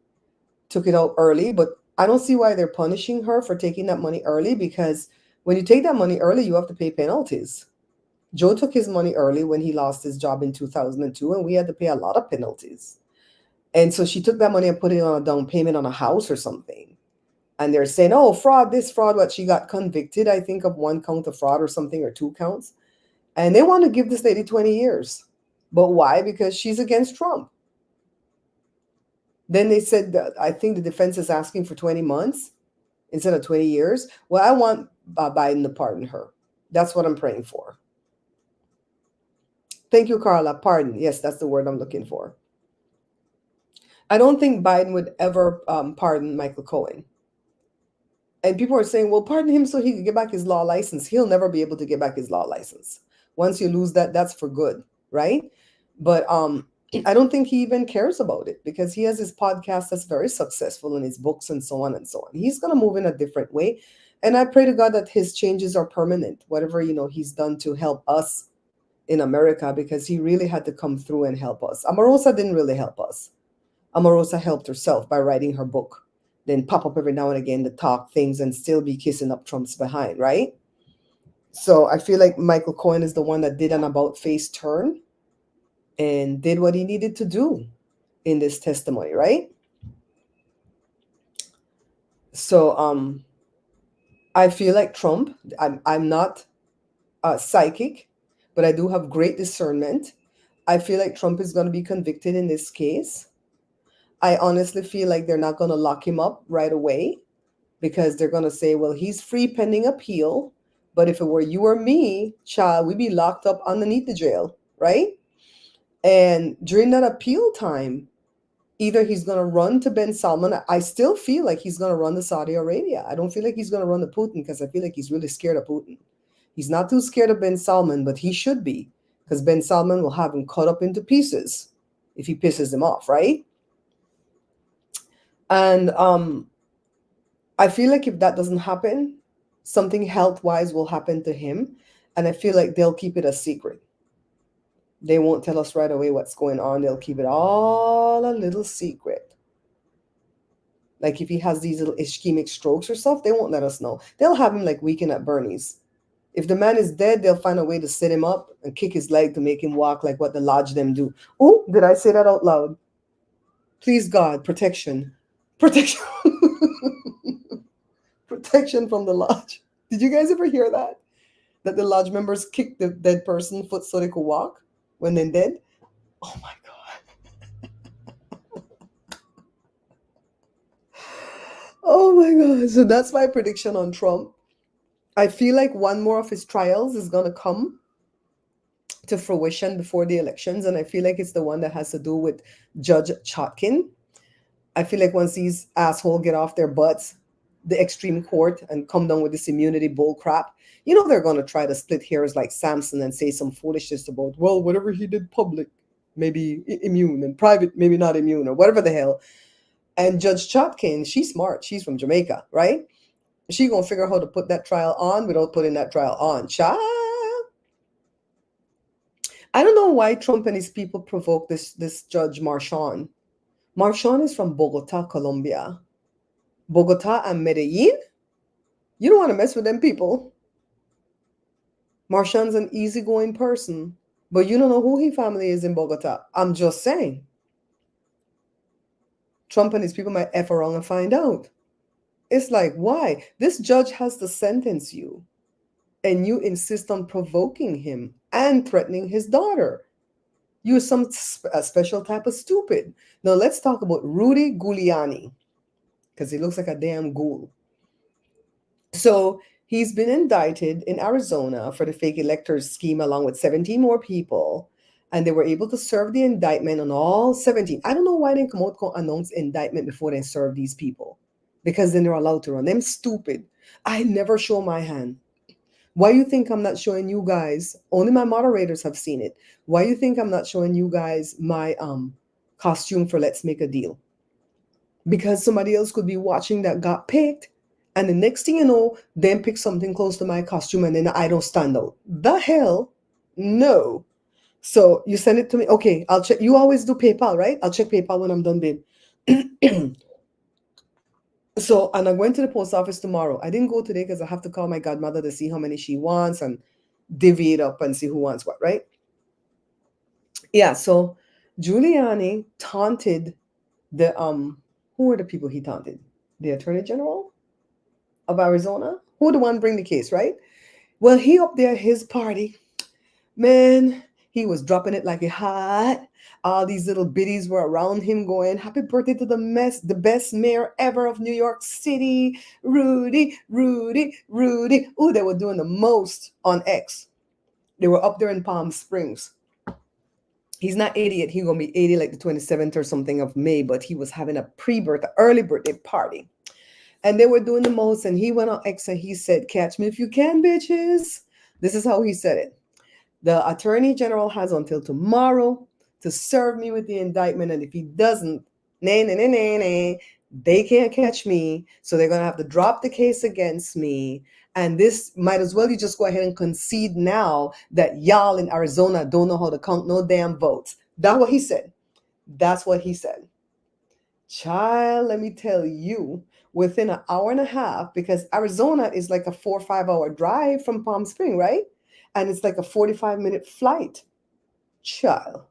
took it out early. But I don't see why they're punishing her for taking that money early, because when you take that money early, you have to pay penalties. Joe took his money early when he lost his job in 2002, and we had to pay a lot of penalties. And so she took that money and put it on a down payment on a house or something. And they're saying, oh, fraud, this fraud, what, she got convicted, I think, of one count of fraud or something, or two counts. And they want to give this lady 20 years. But why? Because she's against Trump. Then they said that I think the defense is asking for 20 months instead of 20 years. Well, I want Biden to pardon her. That's what I'm praying for. Thank you, Carla. Pardon. Yes, that's the word I'm looking for. I don't think Biden would ever pardon Michael Cohen. And people are saying, well, pardon him so he can get back his law license. He'll never be able to get back his law license. Once you lose that, that's for good, right? But I don't think he even cares about it, because he has his podcast that's very successful, and his books and so on and so on. He's going to move in a different way. And I pray to God that his changes are permanent, whatever, he's done to help us in America, because he really had to come through and help us. Omarosa didn't really help us. Omarosa helped herself by writing her book, then pop up every now and again to talk things and still be kissing up Trump's behind, right? So I feel like Michael Cohen is the one that did an about-face turn and did what he needed to do in this testimony, right? So I feel like Trump, I'm not psychic, but I do have great discernment. I feel like Trump is going to be convicted in this case. I honestly feel like they're not going to lock him up right away, because they're going to say, well, he's free pending appeal. But if it were you or me, child, we'd be locked up underneath the jail, right? And during that appeal time, either he's going to run to Ben Salman. I still feel like he's going to run to Saudi Arabia. I don't feel like he's going to run to Putin, because I feel like he's really scared of Putin. He's not too scared of Ben Salman, but he should be, because Ben Salman will have him cut up into pieces if he pisses him off, right? And I feel like if that doesn't happen, something health-wise will happen to him. And I feel like they'll keep it a secret. They won't tell us right away what's going on. They'll keep it all a little secret. Like if he has these little ischemic strokes or stuff, they won't let us know. They'll have him like Weekend at Bernie's. If the man is dead, they'll find a way to sit him up and kick his leg to make him walk like what the lodge them do. Oh, did I say that out loud? Please, God, protection. Protection. Protection from the lodge. Did you guys ever hear that? That the lodge members kick the dead person foot so they could walk when they're dead? Oh my God. Oh my God. So that's my prediction on Trump. I feel like one more of his trials is going to come to fruition before the elections. And I feel like it's the one that has to do with Judge Chotkin. I feel like once these assholes get off their butts, the extreme court, and come down with this immunity bull crap, you know they're going to try to split hairs like Samson and say some foolishness about, well, whatever he did public, maybe immune, and private, maybe not immune, or whatever the hell. And Judge Chotkin, she's smart. She's from Jamaica, right? She gonna figure out how to put that trial on without putting that trial on. Child. I don't know why Trump and his people provoked this Judge Marchand. Marchand is from Bogota, Colombia. Bogota and Medellin? You don't want to mess with them people. Marchand's an easygoing person, but you don't know who his family is in Bogota. I'm just saying. Trump and his people might F around and find out. It's like, why? This judge has to sentence you, and you insist on provoking him and threatening his daughter. You're a special type of stupid. Now let's talk about Rudy Giuliani, because he looks like a damn ghoul. So he's been indicted in Arizona for the fake electors scheme along with 17 more people. And they were able to serve the indictment on all 17. I don't know why they come out and announce indictment before they serve these people. Because then they're allowed to run. Them stupid. I never show my hand. Why you think I'm not showing you guys? Only my moderators have seen it. Why you think I'm not showing you guys my costume for Let's Make a Deal? Because somebody else could be watching that got picked, and the next thing you know, then pick something close to my costume, and then I don't stand out. The hell? No. So you send it to me. Okay, I'll check. You always do PayPal, right? I'll check PayPal when I'm done, babe. So, and I'm going to the post office tomorrow. I didn't go today because I have to call my godmother to see how many she wants and divvy it up and see who wants what, right? Yeah, so Giuliani taunted the who were the people he taunted? The Attorney General of Arizona? Who the one bring the case, right? Well, he up there, his party, man, he was dropping it like a hot. All these little biddies were around him going, happy birthday to the best mayor ever of New York City, Rudy, Rudy, Rudy. Ooh, they were doing the most on X. They were up there in Palm Springs. He's not 80 yet. He's going to be 80 like the 27th or something of May, but he was having a pre-birthday, early birthday party. And they were doing the most, and he went on X and he said, catch me if you can, bitches. This is how he said it. The Attorney General has until tomorrow to serve me with the indictment, and if he doesn't, they can't catch me, so they're going to have to drop the case against me. And this might as well you just go ahead and concede now that y'all in Arizona don't know how to count no damn votes. That's what he said. That's what he said. Child, let me tell you, within an hour and a half, because Arizona is like a 4 or 5 hour drive from Palm Springs, right? And it's like a 45-minute flight. Child.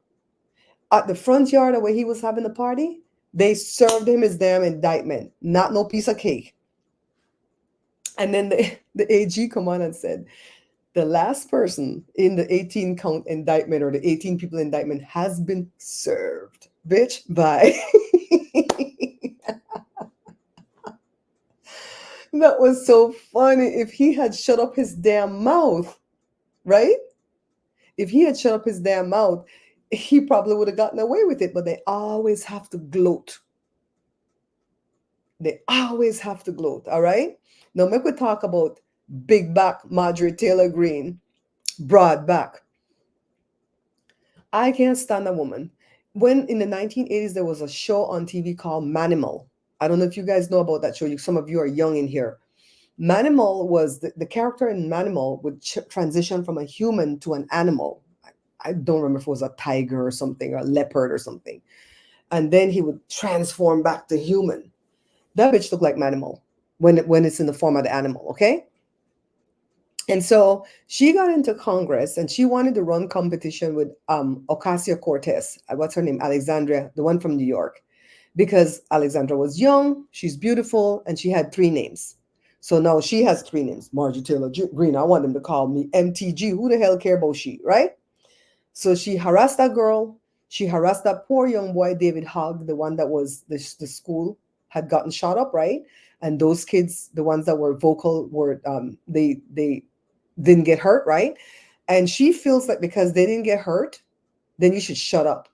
At the front yard where he was having the party, they served him his damn indictment, not no piece of cake. And then the AG come on and said, the last person in the 18 count indictment or the 18 people indictment has been served. Bitch, bye. That was so funny. If he had shut up his damn mouth, right? If he had shut up his damn mouth, he probably would have gotten away with it. But they always have to gloat. They always have to gloat, all right? Now, make we talk about big back Marjorie Taylor Greene, broad back. I can't stand a woman. When in the 1980s, there was a show on TV called Manimal. I don't know if you guys know about that show. Some of you are young in here. Manimal was the character in Manimal would transition from a human to an animal. I don't remember if it was a tiger or something, or a leopard or something. And then he would transform back to human. That bitch looked like Manimal when it's in the form of the animal, okay? And so she got into Congress and she wanted to run competition with Ocasio-Cortez. What's her name? Alexandria, the one from New York. Because Alexandra was young, she's beautiful, and she had 3 names. So now she has 3 names. Marjorie Taylor Greene. I want them to call me MTG. Who the hell care about she, right? So she harassed that girl. She harassed that poor young boy, David Hogg, the one that was the school had gotten shot up, right? and those kids, the ones that were vocal, were they didn't get hurt, right? And she feels like because they didn't get hurt, then you should shut up.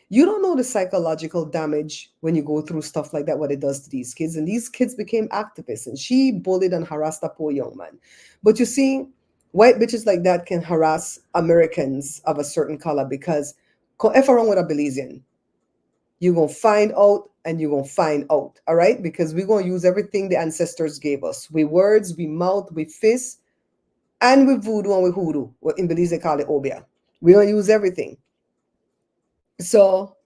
You don't know the psychological damage when you go through stuff like that, what it does to these kids. And these kids became activists, and she bullied and harassed a poor young man. But you see, white bitches like that can harass Americans of a certain color because if wrong with a Belizean, you're going to find out and you're going to find out. All right? Because we're going to use everything the ancestors gave us. We words, we mouth, we fist, and we voodoo and we hoodoo. What in Belize they call it obia. We don't use everything. So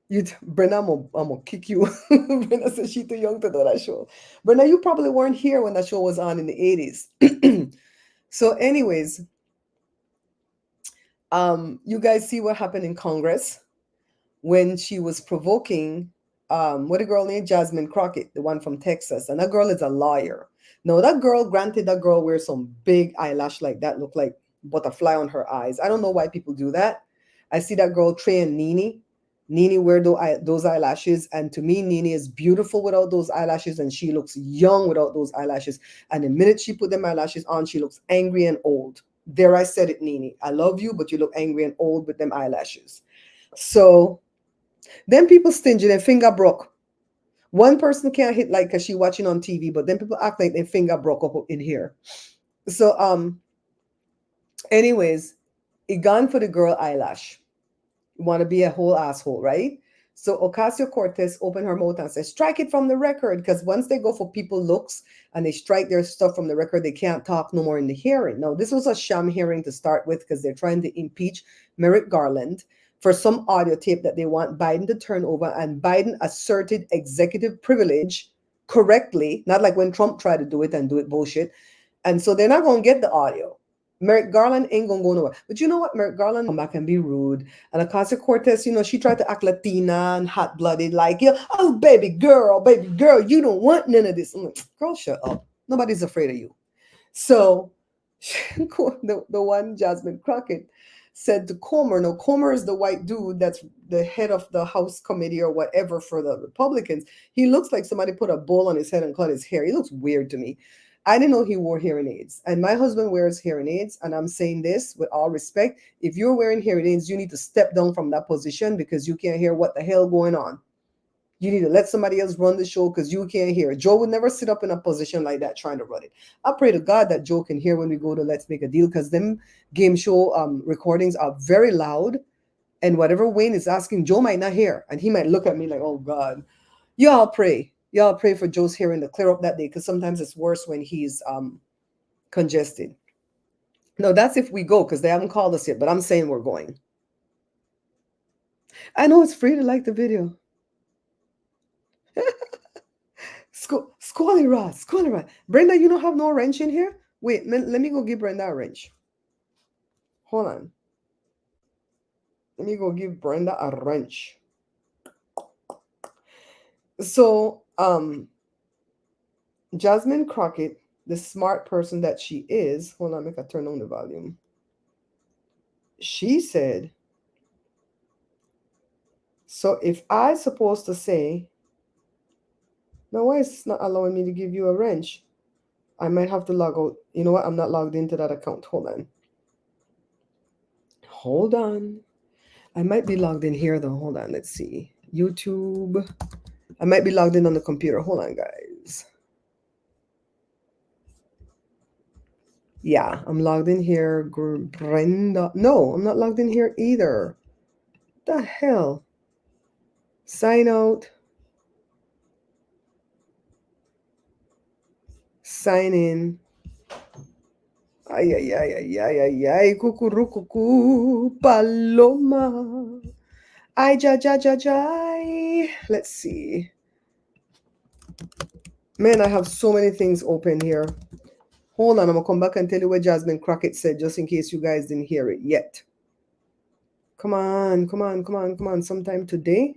Brenna, I'm gonna kick you. Brenna said she too young to do that show. Brenna, you probably weren't here when that show was on in the 80s. So, anyways, you guys see what happened in Congress when she was provoking what a girl named Jasmine Crockett, the one from Texas, and that girl is a lawyer. Now, that girl, granted, that girl wears some big eyelash like that, look like butterfly on her eyes. I don't know why people do that. I see that girl Trey and Nene. Nene wear those eyelashes, and to me, Nene is beautiful without those eyelashes, and she looks young without those eyelashes. And the minute she put them eyelashes on, she looks angry and old. There, I said it, Nene. I love you, but you look angry and old with them eyelashes. So then people stingy, their finger broke. One person can't hit like because she watching on TV, but then people act like their finger broke up in here. So anyways, it gone for the girl eyelash. You want to be a whole asshole, right? So Ocasio-Cortez opened her mouth and said, strike it from the record, because once they go for people looks and they strike their stuff from the record, they can't talk no more in the hearing. Now, this was a sham hearing to start with because they're trying to impeach Merrick Garland for some audio tape that they want Biden to turn over, and Biden asserted executive privilege correctly, not like when Trump tried to do it and do it bullshit. And so they're not going to get the audio. Merrick Garland ain't gonna go nowhere. But you know what? Merrick Garland come back and be rude. And Ocasio Cortez, she tried to act Latina and hot blooded, like, yeah, oh baby girl, you don't want none of this. I'm like, girl, shut up. Nobody's afraid of you. So the one Jasmine Crockett said to Comer. Now, Comer is the white dude that's the head of the House committee or whatever for the Republicans. He looks like somebody put a bowl on his head and cut his hair. He looks weird to me. I didn't know he wore hearing aids. And my husband wears hearing aids. And I'm saying this with all respect. If you're wearing hearing aids, you need to step down from that position because you can't hear what the hell going on. You need to let somebody else run the show because you can't hear. Joe would never sit up in a position like that trying to run it. I pray to God that Joe can hear when we go to Let's Make a Deal, because them game show recordings are very loud. And whatever Wayne is asking, Joe might not hear. And he might look at me like, oh God. Y'all pray. Y'all pray for Joe's hearing to clear up that day, because sometimes it's worse when he's congested. No, that's if we go, because they haven't called us yet, but I'm saying we're going. I know it's free to like the video. Squally Rod. Brenda, you don't have no wrench in here? Wait, let me go give Brenda a wrench. Hold on. Let me go give Brenda a wrench. So, Jasmine Crockett, the smart person that she is, hold on, make I turn on the volume. She said, so if I supposed to say, now why is this not allowing me to give you a wrench? I might have to log out. You know what? I'm not logged into that account. Hold on. Hold on. I might be logged in here though. Hold on. Let's see. YouTube. I might be logged in on the computer. Hold on, guys. Yeah, I'm logged in here. Brenda. No, I'm not logged in here either. What the hell? Sign out. Sign in. Ay, ay, ay, ay, ay, ay, ay, cucurucucu, paloma. Ay, ja, ja, ja, ja. Let's see. Man, I have so many things open here. Hold on, I'm gonna come back and tell you what Jasmine Crockett said, just in case you guys didn't hear it yet. Come on. Sometime today.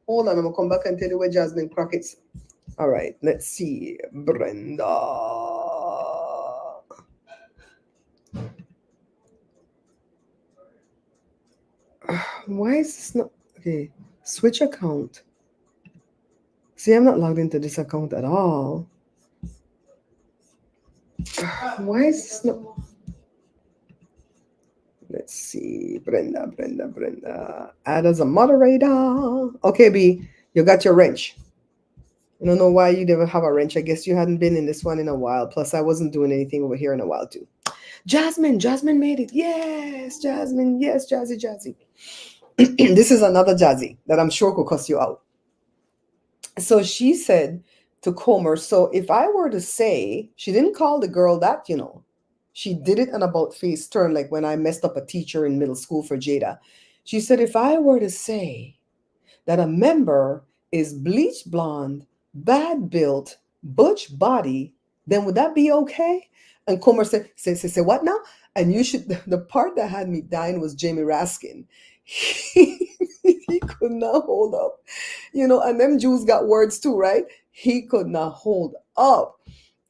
Hold on, I'm gonna come back and tell you what Jasmine Crockett said. All right, let's see. Brenda. Why is this not okay? Switch account. See, I'm not logged into this account at all. Why is this not? Let's see. Brenda. Add as a moderator. Okay, B, you got your wrench. I don't know why you didn't have a wrench. I guess you hadn't been in this one in a while. Plus, I wasn't doing anything over here in a while, too. Jasmine made it. Yes, Jasmine. Yes, Jazzy. This is another Jazzy that I'm sure could cuss you out. So she said to Comer, so if I were to say, she didn't call the girl that, she did it an about face turn, like when I messed up a teacher in middle school for Jada. She said, if I were to say that a member is bleach blonde, bad built, butch body, then would that be okay? And Comer said, say what now? And you should, the part that had me dying was Jamie Raskin. He could not hold up. And them Jews got words too, right? He could not hold up.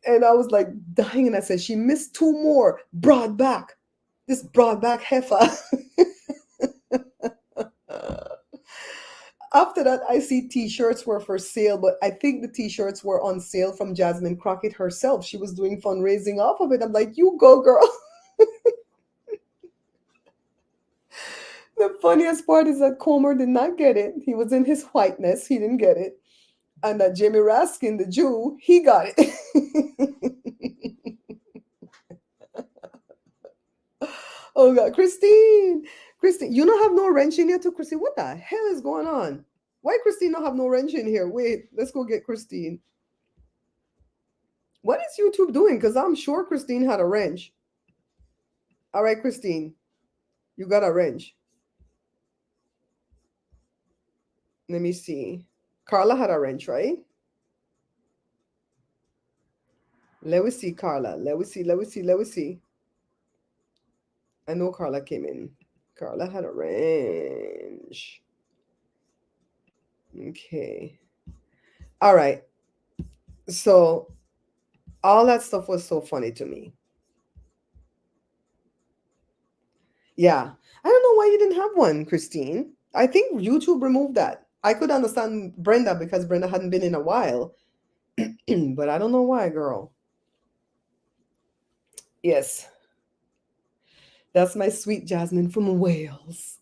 And I was like dying, and I said, she missed two more. Broad back. This broad back heifer. After that, I see t-shirts were for sale, but I think the t-shirts were on sale from Jasmine Crockett herself. She was doing fundraising off of it. I'm like, you go, girl. The funniest part is that Comer did not get it. He was in his whiteness. He didn't get it. And that Jamie Raskin, the Jew, he got it. Oh God, Christine, you don't have no wrench in here too, Christine. What the hell is going on? Why Christine don't have no wrench in here? Wait, let's go get Christine. What is YouTube doing? Because I'm sure Christine had a wrench. All right, Christine, you got a wrench. Let me see. Carla had a wrench, right? Let me see, Carla. Let me see. I know Carla came in. Carla had a wrench. Okay. All right. So all that stuff was so funny to me. Yeah. I don't know why you didn't have one, Christine. I think YouTube removed that. I could understand Brenda because Brenda hadn't been in a while. But I don't know why, girl. Yes. That's my sweet Jasmine from Wales.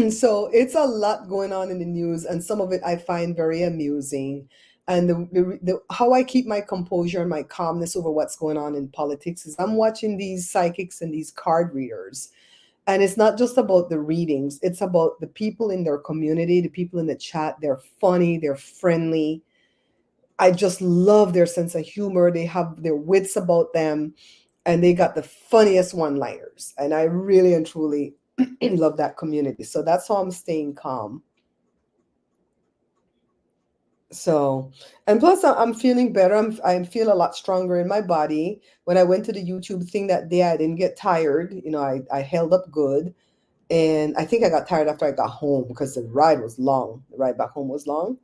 So it's a lot going on in the news, and some of it I find very amusing. And how I keep my composure and my calmness over what's going on in politics is I'm watching these psychics and these card readers. And it's not just about the readings, it's about the people in their community, the people in the chat. They're funny, they're friendly. I just love their sense of humor. They have their wits about them, and they got the funniest one liners. And I really and truly love that community. So that's how I'm staying calm. So, and plus I'm feeling better. I feel a lot stronger in my body. When I went to the YouTube thing that day, I didn't get tired. I held up good. And I think I got tired after I got home because the ride was long. The ride back home was long.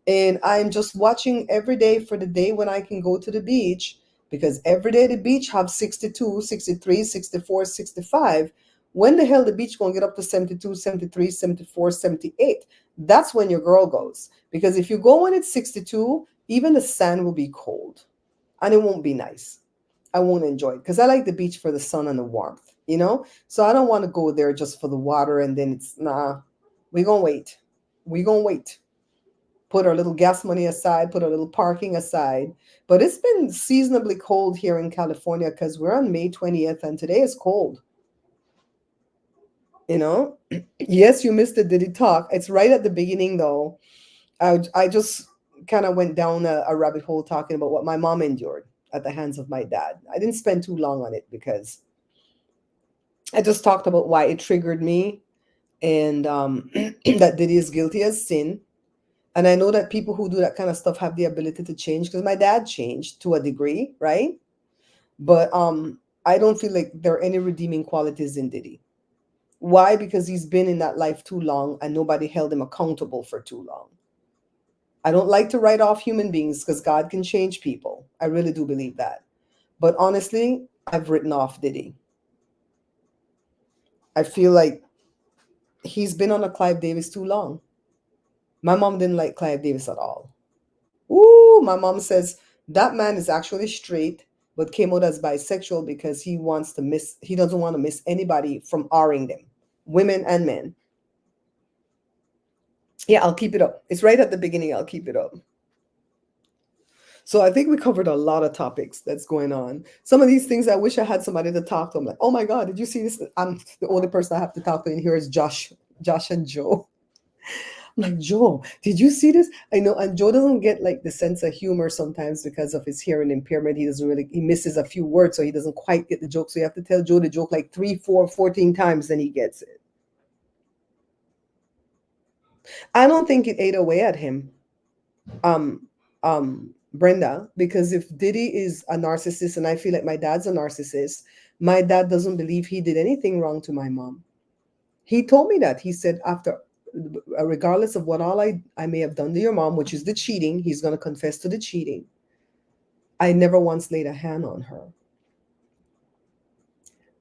And I'm just watching every day for the day when I can go to the beach, because every day the beach have 62, 63, 64, 65. When the hell the beach going to get up to 72, 73, 74, 78? That's when your girl goes. Because if you go when it's 62, even the sand will be cold and it won't be nice. I won't enjoy it because I like the beach for the sun and the warmth. So I don't want to go there just for the water and then it's nah. We gonna wait. We gonna wait. Put our little gas money aside, put our little parking aside. But it's been seasonably cold here in California because we're on May 20th and today is cold. Yes, you missed the Diddy talk. It's right at the beginning though. I just kind of went down a rabbit hole talking about what my mom endured at the hands of my dad. I didn't spend too long on it because I just talked about why it triggered me, and that Diddy is guilty as sin. And I know that people who do that kind of stuff have the ability to change because my dad changed to a degree, right? But I don't feel like there are any redeeming qualities in Diddy. Why? Because he's been in that life too long and nobody held him accountable for too long. I don't like to write off human beings because God can change people. I really do believe that. But honestly, I've written off Diddy. I feel like he's been on a Clive Davis too long. My mom didn't like Clive Davis at all. Ooh, my mom says that man is actually straight, but came out as bisexual because he doesn't want to miss anybody from R-ing them, women and men. Yeah, I'll keep it up. It's right at the beginning. I'll keep it up. So I think we covered a lot of topics that's going on. Some of these things I wish I had somebody to talk to. I'm like, oh my God, did you see this? I'm the only person I have to talk to in here is Josh and Joe. I'm like, Joe, did you see this? I know, and Joe doesn't get like the sense of humor sometimes because of his hearing impairment. He misses a few words, so he doesn't quite get the joke. So you have to tell Joe the joke like 3, 4, 14 times, then he gets it. I don't think it ate away at him. Brenda, because if Diddy is a narcissist and I feel like my dad's a narcissist, my dad doesn't believe he did anything wrong to my mom. He told me that. He said, after, regardless of what all I may have done to your mom, which is the cheating, he's going to confess to the cheating. I never once laid a hand on her.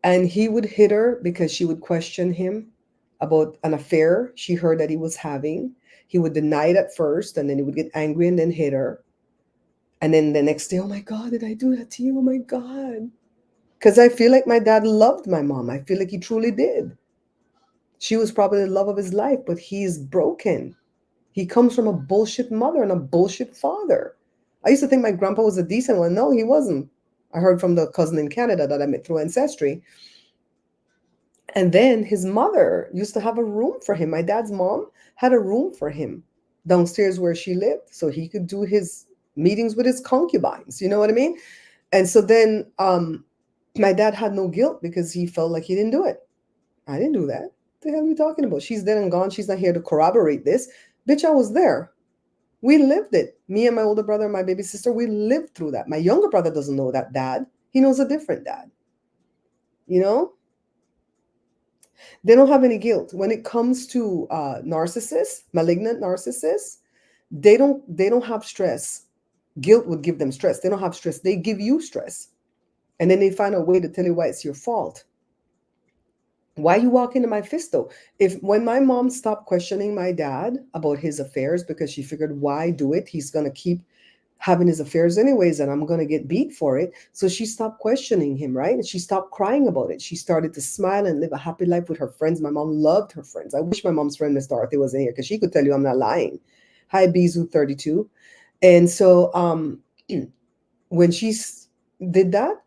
And he would hit her because she would question him about an affair she heard that he was having. He would deny it at first, and then he would get angry and then hit her. And then the next day, oh my God, did I do that to you? Oh my God. Because I feel like my dad loved my mom. I feel like he truly did. She was probably the love of his life, but he's broken. He comes from a bullshit mother and a bullshit father. I used to think my grandpa was a decent one. No, he wasn't. I heard from the cousin in Canada that I met through ancestry. And then his mother used to have a room for him. My dad's mom had a room for him downstairs where she lived so he could do his meetings with his concubines. You know what I mean? And so then my dad had no guilt because he felt like he didn't do it. I didn't do that. What the hell are you talking about? She's dead and gone. She's not here to corroborate this. Bitch, I was there. We lived it. Me and my older brother and my baby sister, we lived through that. My younger brother doesn't know that dad. He knows a different dad. You know? They don't have any guilt. When it comes to narcissists, malignant narcissists, they don't have stress. Guilt would give them stress. They don't have stress. They give you stress. And then they find a way to tell you why it's your fault. Why you walk into my fist though? If when my mom stopped questioning my dad about his affairs because she figured why do it? He's gonna keep having his affairs anyways, and I'm gonna get beat for it. So she stopped questioning him, right? And she stopped crying about it. She started to smile and live a happy life with her friends. My mom loved her friends. I wish my mom's friend Miss Dorothy was in here because she could tell you I'm not lying. Hi, Bizu32. And so when did that,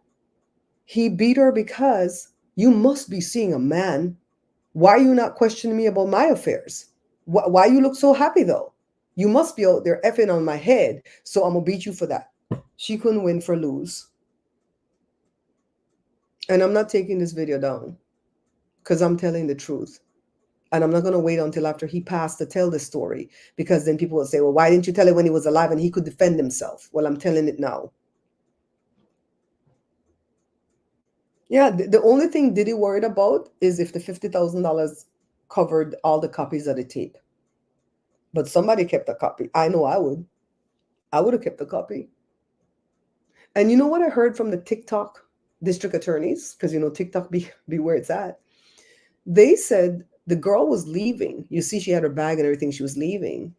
he beat her because you must be seeing a man. Why are you not questioning me about my affairs? Why you look so happy though? You must be out there effing on my head, so I'm gonna beat you for that. She couldn't win for lose. And I'm not taking this video down because I'm telling the truth. And I'm not gonna wait until after he passed to tell the story because then people will say, well, why didn't you tell it when he was alive and he could defend himself? Well, I'm telling it now. Yeah, the only thing Diddy worried about is if the $50,000 covered all the copies of the tape. But somebody kept a copy. I know I would. I would have kept a copy. And you know what I heard from the TikTok district attorneys? Because TikTok be where it's at. They said the girl was leaving. You see, she had her bag and everything. She was leaving.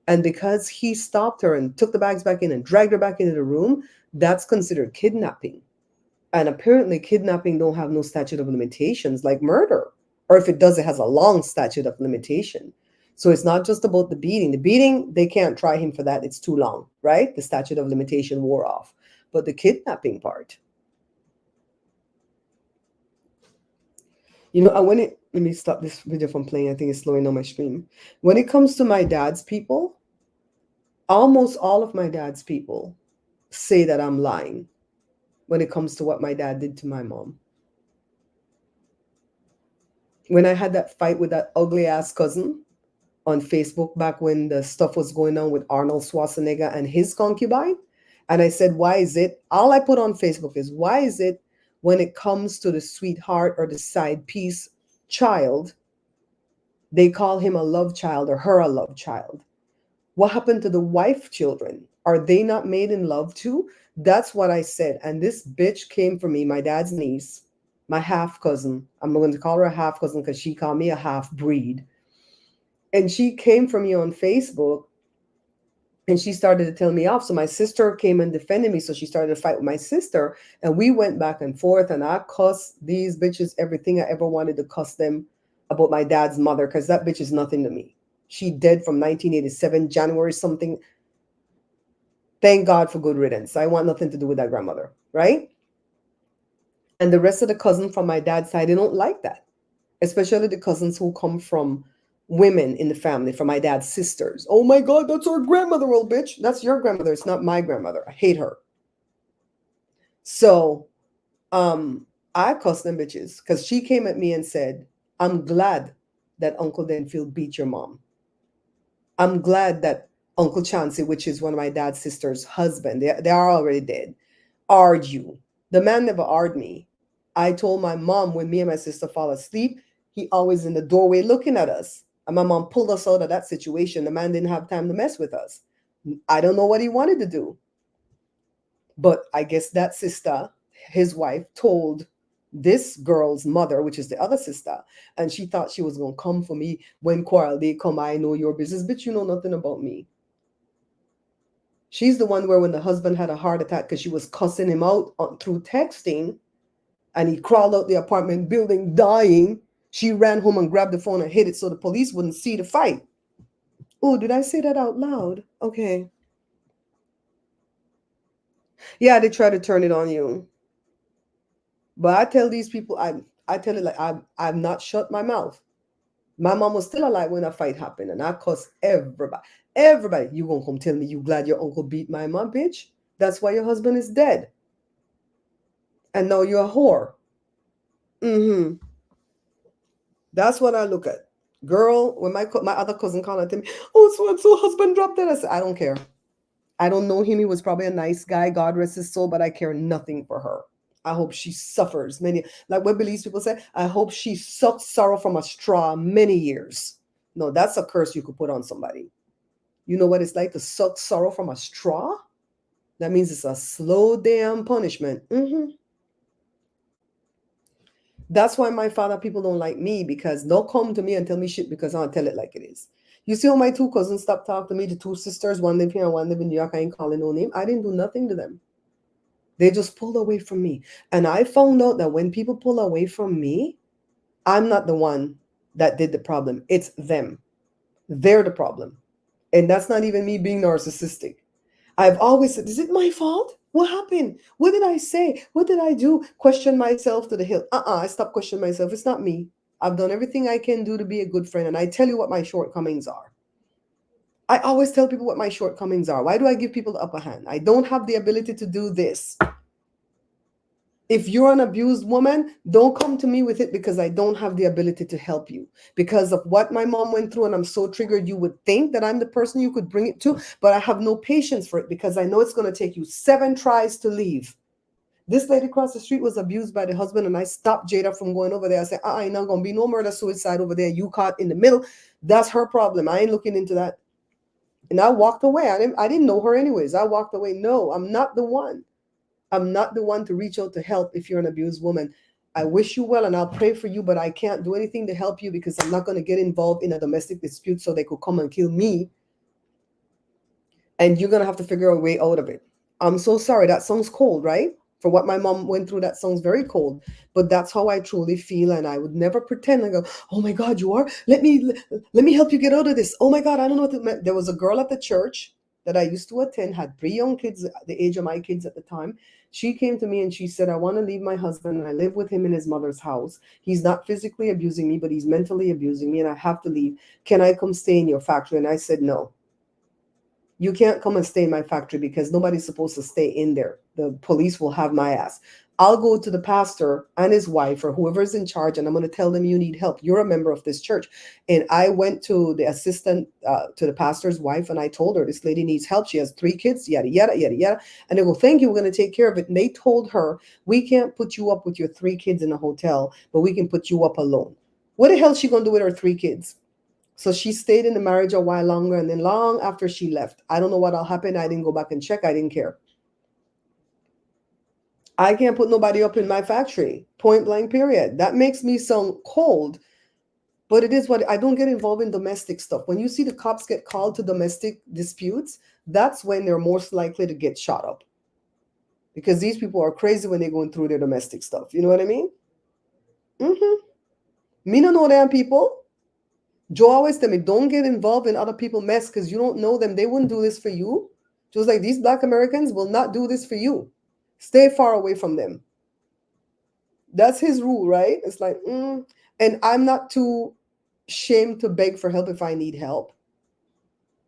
And because he stopped her and took the bags back in and dragged her back into the room, that's considered kidnapping. And apparently kidnapping don't have no statute of limitations like murder. Or if it does, it has a long statute of limitation. So it's not just about the beating. The beating, they can't try him for that. It's too long, right? The statute of limitation wore off. But the kidnapping part, let me stop this video from playing. I think it's slowing down my stream. When it comes to my dad's people, almost all of my dad's people say that I'm lying when it comes to what my dad did to my mom. When I had that fight with that ugly ass cousin on Facebook back when the stuff was going on with Arnold Schwarzenegger and his concubine, and I said, why is it, all I put on Facebook is, why is it when it comes to the sweetheart or the side piece child, they call him a love child or her a love child? What happened to the wife children? Are they not made in love too? That's what I said. And this bitch came for me, my dad's niece, my half cousin. I'm going to call her a half cousin because she called me a half breed. And she came for me on Facebook and she started to tell me off. So my sister came and defended me. So she started to fight with my sister. And we went back and forth. And I cussed these bitches everything I ever wanted to cuss them about my dad's mother, because that bitch is nothing to me. She dead from 1987, January something. Thank God for good riddance. I want nothing to do with that grandmother, right? And the rest of the cousins from my dad's side, they don't like that, especially the cousins who come from women in the family, from my dad's sisters. Oh my God, that's our grandmother, old bitch. That's your grandmother. It's not my grandmother. I hate her. So I cussed them bitches because she came at me and said, I'm glad that Uncle Denfield beat your mom. I'm glad that Uncle Chauncey, which is one of my dad's sister's husband, they are already dead, ard you. The man never ard me. I told my mom when me and my sister fall asleep, he always in the doorway looking at us. And my mom pulled us out of that situation. The man didn't have time to mess with us. I don't know what he wanted to do. But I guess that sister, his wife, told this girl's mother, which is the other sister, and she thought she was gonna come for me when quarrel they come. I know your business, bitch. You know nothing about me. She's the one where when the husband had a heart attack because she was cussing him out through texting, and he crawled out the apartment building dying. She ran home and grabbed the phone and hid it so the police wouldn't see the fight. Oh, did I say that out loud? Okay. Yeah, they try to turn it on you. But I tell these people, I tell it like I've not shut my mouth. My mom was still alive when that fight happened, and I cuss everybody. Everybody, you gonna come tell me you glad your uncle beat my mom, bitch? That's why your husband is dead, and now you're a whore. Mm-hmm. That's what I look at. Girl, when my other cousin called and tell me, oh, so and so husband dropped dead. I said, I don't care. I don't know him. He was probably a nice guy. God rest his soul, but I care nothing for her. I hope she suffers many, like what Belize people say, I hope she sucks sorrow from a straw many years. No, that's a curse you could put on somebody. You know what it's like to suck sorrow from a straw? That means it's a slow damn punishment. That's why my father people don't like me, because they'll come to me and tell me shit because I'll tell it like it is. You see how my two cousins stopped talking to me, the two sisters, one live here and one live in New York. I ain't calling no name. I didn't do nothing to them. They just pulled away from me. And I found out that when people pull away from me, I'm not the one that did the problem. It's them. They're the problem. And that's not even me being narcissistic. I've always said, is it my fault? What happened? What did I say? What did I do? Question myself to the hill. I stopped questioning myself. It's not me. I've done everything I can do to be a good friend. And I tell you what my shortcomings are. I always tell people what my shortcomings are. Why do I give people the upper hand? I don't have the ability to do this. If you're an abused woman, don't come to me with it because I don't have the ability to help you. Because of what my mom went through, and I'm so triggered, you would think that I'm the person you could bring it to, but I have no patience for it because I know it's going to take you 7 tries to leave. This lady across the street was abused by the husband, and I stopped Jada from going over there. I said, ain't not going to be no murder suicide over there. You caught in the middle. That's her problem. I ain't looking into that. And I walked away. I didn't know her anyways. I walked away. No, I'm not the one. I'm not the one to reach out to help if you're an abused woman. I wish you well and I'll pray for you, but I can't do anything to help you because I'm not going to get involved in a domestic dispute so they could come and kill me. And you're going to have to figure a way out of it. I'm so sorry. That sounds cold, right? For what my mom went through, that sounds very cold. But that's how I truly feel. And I would never pretend and go, oh my God, you are? Let me help you get out of this. Oh my God, I don't know what it meant. There was a girl at the church that I used to attend, had 3 young kids, the age of my kids at the time. She came to me and she said, I want to leave my husband and I live with him in his mother's house. He's not physically abusing me, but he's mentally abusing me and I have to leave. Can I come stay in your factory? And I said, no. You can't come and stay in my factory because nobody's supposed to stay in there. The police will have my ass. I'll go to the pastor and his wife or whoever's in charge, and I'm going to tell them you need help. You're a member of this church. And I went to the assistant, to the pastor's wife, and I told her, this lady needs help. She has 3 kids, yada, yada, yada, yada. And they go, thank you, we're going to take care of it. And they told her, we can't put you up with your 3 kids in a hotel, but we can put you up alone. What the hell is she going to do with her 3 kids? So she stayed in the marriage a while longer, and then long after she left, I don't know what all happened. I didn't go back and check. I didn't care. I can't put nobody up in my factory. Point blank, period. That makes me sound cold. But it is what I don't get involved in domestic stuff. When you see the cops get called to domestic disputes, that's when they're most likely to get shot up. Because these people are crazy when they're going through their domestic stuff. You know what I mean? Mm-hmm. Me no know them people. Joe always tell me, don't get involved in other people's mess because you don't know them. They wouldn't do this for you. Just like these black Americans will not do this for you. Stay far away from them. That's his rule, right? It's like, and I'm not too shamed to beg for help if I need help.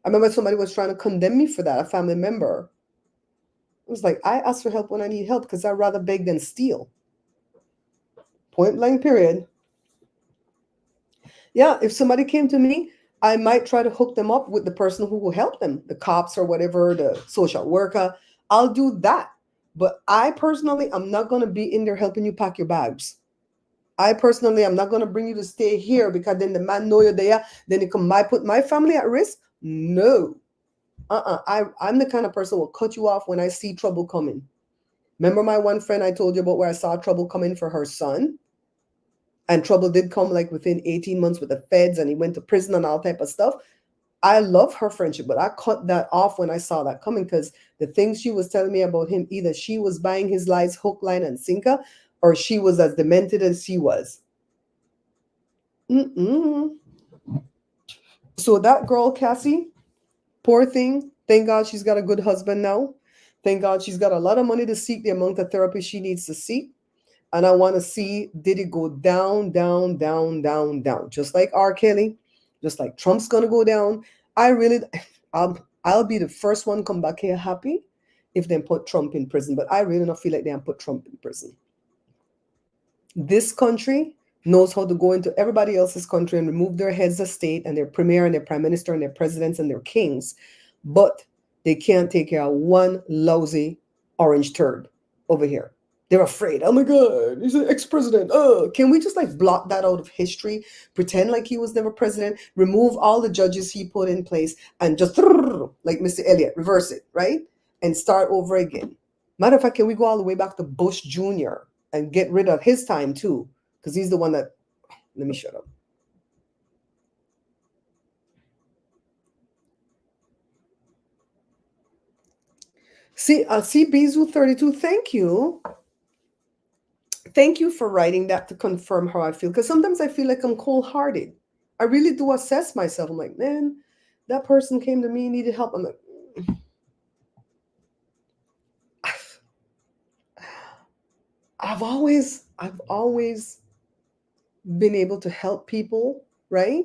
I remember somebody was trying to condemn me for that, a family member. It was like, I ask for help when I need help because I'd rather beg than steal. Point blank, period. Yeah, if somebody came to me, I might try to hook them up with the person who will help them, the cops or whatever, the social worker. I'll do that. But I personally, I'm not going to be in there helping you pack your bags. I personally, I'm not going to bring you to stay here because then the man know you're there. Then it might put my family at risk. No. I'm the kind of person who will cut you off when I see trouble coming. Remember my one friend I told you about where I saw trouble coming for her son? And trouble did come like within 18 months with the feds and he went to prison and all type of stuff. I love her friendship, but I cut that off when I saw that coming because the things she was telling me about him, either she was buying his lies hook, line, and sinker, or she was as demented as he was. So that girl, Cassie, poor thing. Thank God she's got a good husband now. Thank God she's got a lot of money to seek the amount of therapy she needs to seek. And I want to see Diddy go down, down, down, down, down. Just like R. Kelly, just like Trump's gonna go down. I'll be the first one come back here happy if they put Trump in prison. But I really don't feel like they put Trump in prison. This country knows how to go into everybody else's country and remove their heads of state and their premier and their prime minister and their presidents and their kings. But they can't take care of one lousy orange turd over here. They're afraid. Oh my God, he's an ex-president. Oh, can we just like blot that out of history? Pretend like he was never president, remove all the judges he put in place and just like Mr. Elliott, reverse it, right? And start over again. Matter of fact, can we go all the way back to Bush Jr. and get rid of his time too? Because he's the one that, let me shut up. See, Bizu32, thank you. Thank you for writing that to confirm how I feel. Because sometimes I feel like I'm cold-hearted. I really do assess myself. I'm like, man, that person came to me, needed help. I'm like, I've always been able to help people, right?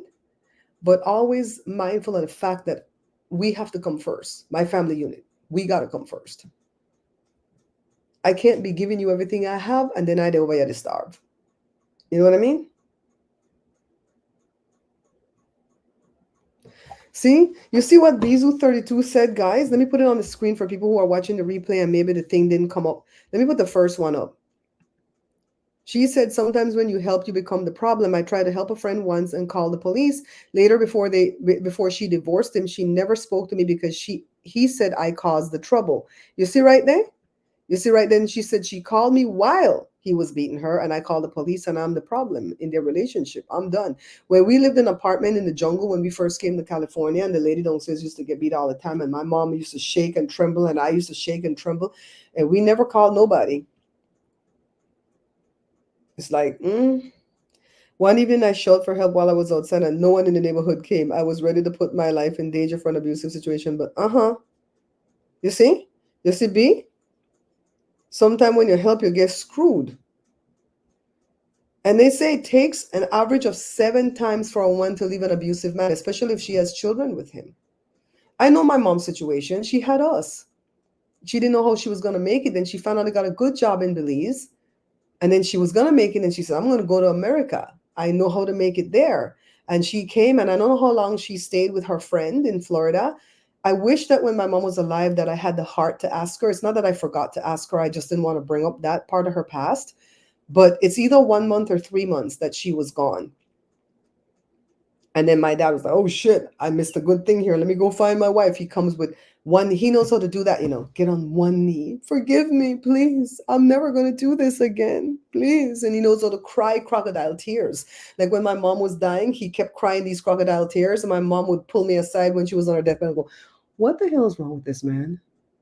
But always mindful of the fact that we have to come first. My family unit, we got to come first. I can't be giving you everything I have and then I do over here to starve. You know what I mean? See, you see what Bizu32 said, guys? Let me put it on the screen for people who are watching the replay and maybe the thing didn't come up. Let me put the first one up. She said, sometimes when you help, you become the problem. I tried to help a friend once and called the police. Later, before she divorced him, she never spoke to me because he said I caused the trouble. You see right there? You see right then, she said she called me while he was beating her, and I called the police, and I'm the problem in their relationship. I'm done. Where we lived in an apartment in the jungle when we first came to California, and the lady downstairs used to get beat all the time, and my mom used to shake and tremble, and I used to shake and tremble, and we never called nobody. It's like, One evening I shouted for help while I was outside, and no one in the neighborhood came. I was ready to put my life in danger for an abusive situation, but You see? You see, B? Sometimes when you help, you get screwed. And they say it takes an average of 7 times for a woman to leave an abusive man, especially if she has children with him. I know my mom's situation. She had us. She didn't know how she was going to make it. Then she found out I got a good job in Belize. And then she was going to make it. And she said, I'm going to go to America. I know how to make it there. And she came, and I don't know how long she stayed with her friend in Florida. I wish that when my mom was alive that I had the heart to ask her. It's not that I forgot to ask her. I just didn't want to bring up that part of her past. But it's either 1 month or 3 months that she was gone. And then my dad was like, oh, shit, I missed a good thing here. Let me go find my wife. He comes with One, he knows how to do that, get on one knee. Forgive me, please. I'm never going to do this again, please. And he knows how to cry crocodile tears. Like when my mom was dying, he kept crying these crocodile tears. And my mom would pull me aside when she was on her deathbed and go, what the hell is wrong with this man?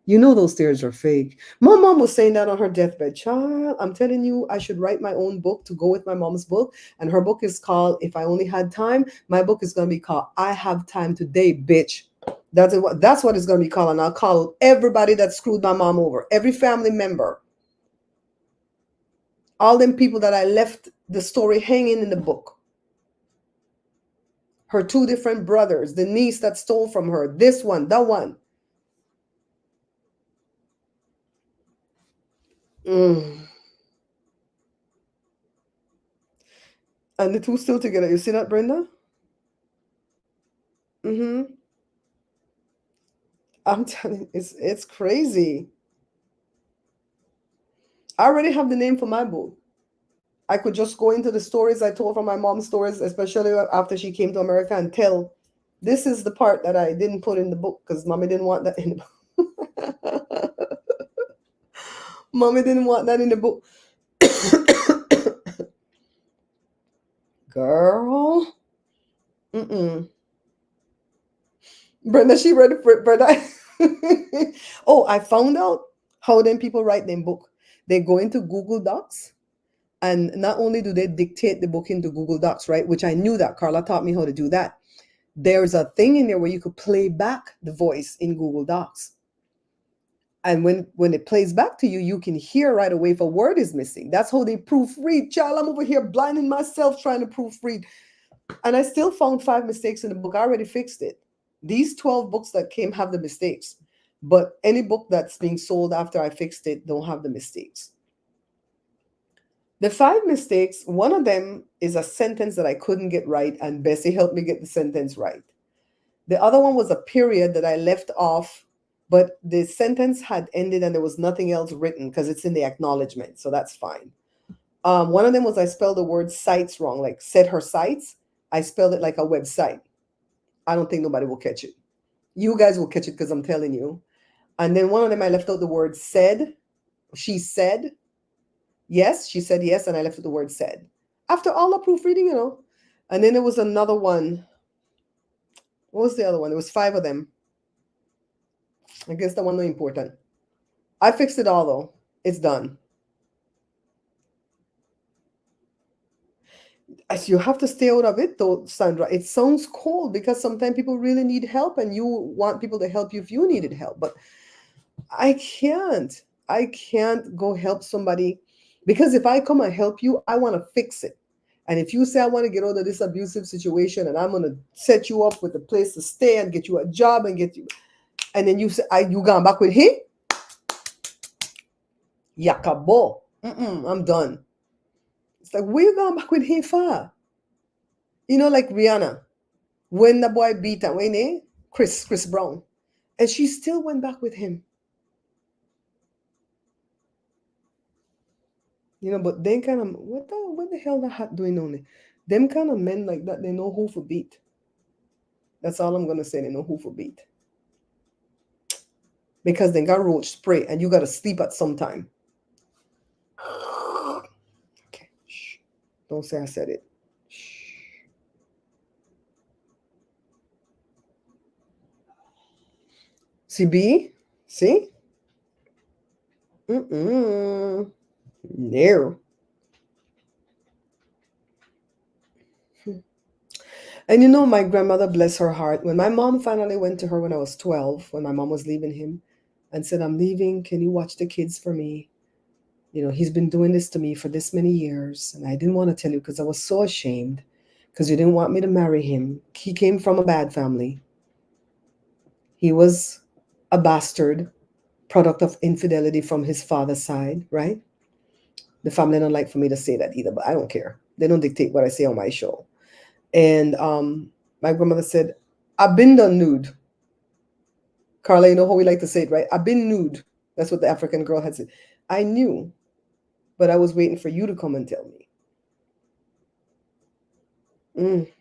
You know those tears are fake. My mom was saying that on her deathbed. Child, I'm telling you, I should write my own book to go with my mom's book. And her book is called If I Only Had Time. My book is going to be called I Have Time Today, Bitch. That's what it's going to be called. And I'll call everybody that screwed my mom over, every family member, all them people that I left the story hanging in the book. Her two different brothers, the niece that stole from her, this one, that one. Mm. And the two still together. You see that, Brenda? Mm-hmm. I'm telling you, it's crazy. I already have the name for my book. I could just go into the stories I told from my mom's stories, especially after she came to America, and tell this is the part that I didn't put in the book because mommy didn't want that in the book. Mommy didn't want that in the book. Girl. Mm-mm. Brenda, she read it for it, Brenda. Oh, I found out how them people write them book. They go into Google Docs, and not only do they dictate the book into Google Docs, right? Which I knew that. Carla taught me how to do that. There's a thing in there where you could play back the voice in Google Docs. And when it plays back to you, you can hear right away if a word is missing. That's how they proofread. Child, I'm over here blinding myself trying to proofread. And I still found 5 mistakes in the book. I already fixed it. These 12 books that came have the mistakes. But any book that's being sold after I fixed it don't have the mistakes. The 5 mistakes, one of them is a sentence that I couldn't get right, and Bessie helped me get the sentence right. The other one was a period that I left off, but the sentence had ended and there was nothing else written because it's in the acknowledgement. So that's fine. One of them was I spelled the word sites wrong, like set her sights. I spelled it like a website. I don't think nobody will catch it. You guys will catch it because I'm telling you. And then one of them, I left out the word said. She said yes. She said yes. And I left out the word said. After all the proofreading. And then there was another one. What was the other one? There was 5 of them. I guess that one not important. I fixed it all though. It's done. As you have to stay out of it though, Sandra. It sounds cold because sometimes people really need help and you want people to help you if you needed help. But I can't. I can't go help somebody because if I come and help you, I want to fix it. And if you say I want to get out of this abusive situation and I'm going to set you up with a place to stay and get you a job and get you, and then you say, you gone back with him? Yakabo. I'm done. It's like, where you going back with him for? Like Rihanna, when the boy beat her, when Chris Brown, and she still went back with him. But then kind of what the hell that hat doing on it? Them kind of men like that, they know who for beat. That's all I'm gonna say. They know who for beat because they got roach spray, and you gotta sleep at some time. Okay, shh. Don't say I said it. Shh. See B? See? No. And my grandmother, bless her heart, when my mom finally went to her when I was 12, when my mom was leaving him, and said, I'm leaving. Can you watch the kids for me? He's been doing this to me for this many years. And I didn't want to tell you because I was so ashamed because you didn't want me to marry him. He came from a bad family. He was a bastard, product of infidelity from his father's side, right? The family don't like for me to say that either, but I don't care. They don't dictate what I say on my show. And my grandmother said, I've been done nude. Carla, you know how we like to say it, right? I've been nude. That's what the African girl had said. I knew, but I was waiting for you to come and tell me. Mm.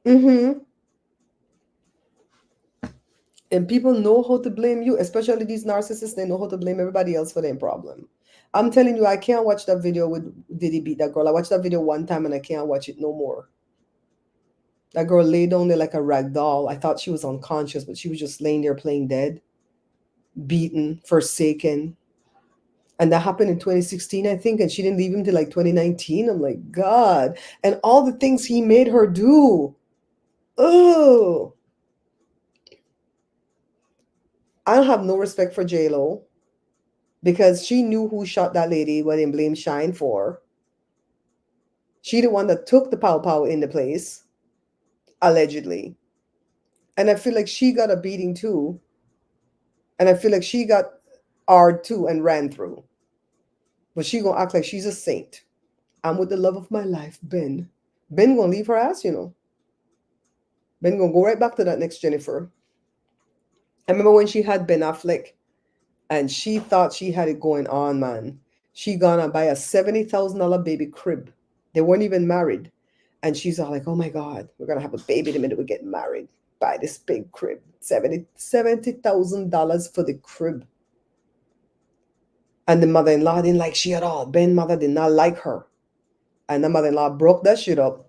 Mm-hmm. And people know how to blame you, especially these narcissists. They know how to blame everybody else for their problem. I'm telling you, I can't watch that video with Diddy beat that girl. I watched that video one time and I can't watch it no more. That girl lay down there like a rag doll. I thought she was unconscious, but she was just laying there playing dead, beaten, forsaken. And that happened in 2016, I think, and she didn't leave him till like 2019. I'm like, God. And all the things he made her do. Oh, I don't have no respect for J-Lo because she knew who shot that lady when they blamed Shyne for. She the one that took the pow pow in the place, allegedly. And I feel like she got a beating too. And I feel like she got R too and ran through. But she gonna act like she's a saint. I'm with the love of my life, Ben. Ben gonna leave her ass, you know. Ben gonna go right back to that next Jennifer. I remember when she had Ben Affleck and she thought she had it going on, man. She gonna buy a $70,000 baby crib. They weren't even married. And she's all like, oh my God, we're gonna have a baby the minute we get married. Buy this big crib. $70,000 for the crib. And the mother-in-law didn't like she at all. Ben's mother did not like her. And the mother-in-law broke that shit up.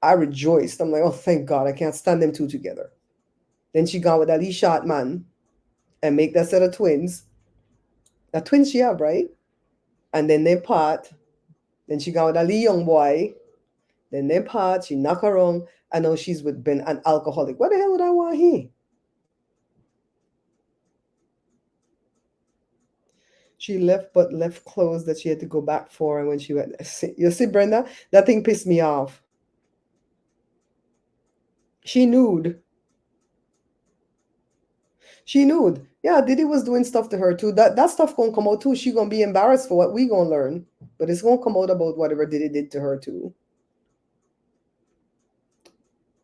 I rejoiced. I'm like, oh, thank God. I can't stand them two together. Then she gone with that Lee shot man and make that set of twins. The twins she have, right? And then they part. Then she gone with that Lee young boy. Then they part. She knock her wrong. And now she's with Ben, an alcoholic. What the hell would I want here? She left, but left clothes that she had to go back for. And when she went, you see, Brenda, that thing pissed me off. She nude. She nude. Yeah, Diddy was doing stuff to her too. That stuff gonna come out too. She gonna be embarrassed for what we gonna learn. But it's gonna come out about whatever Diddy did to her too.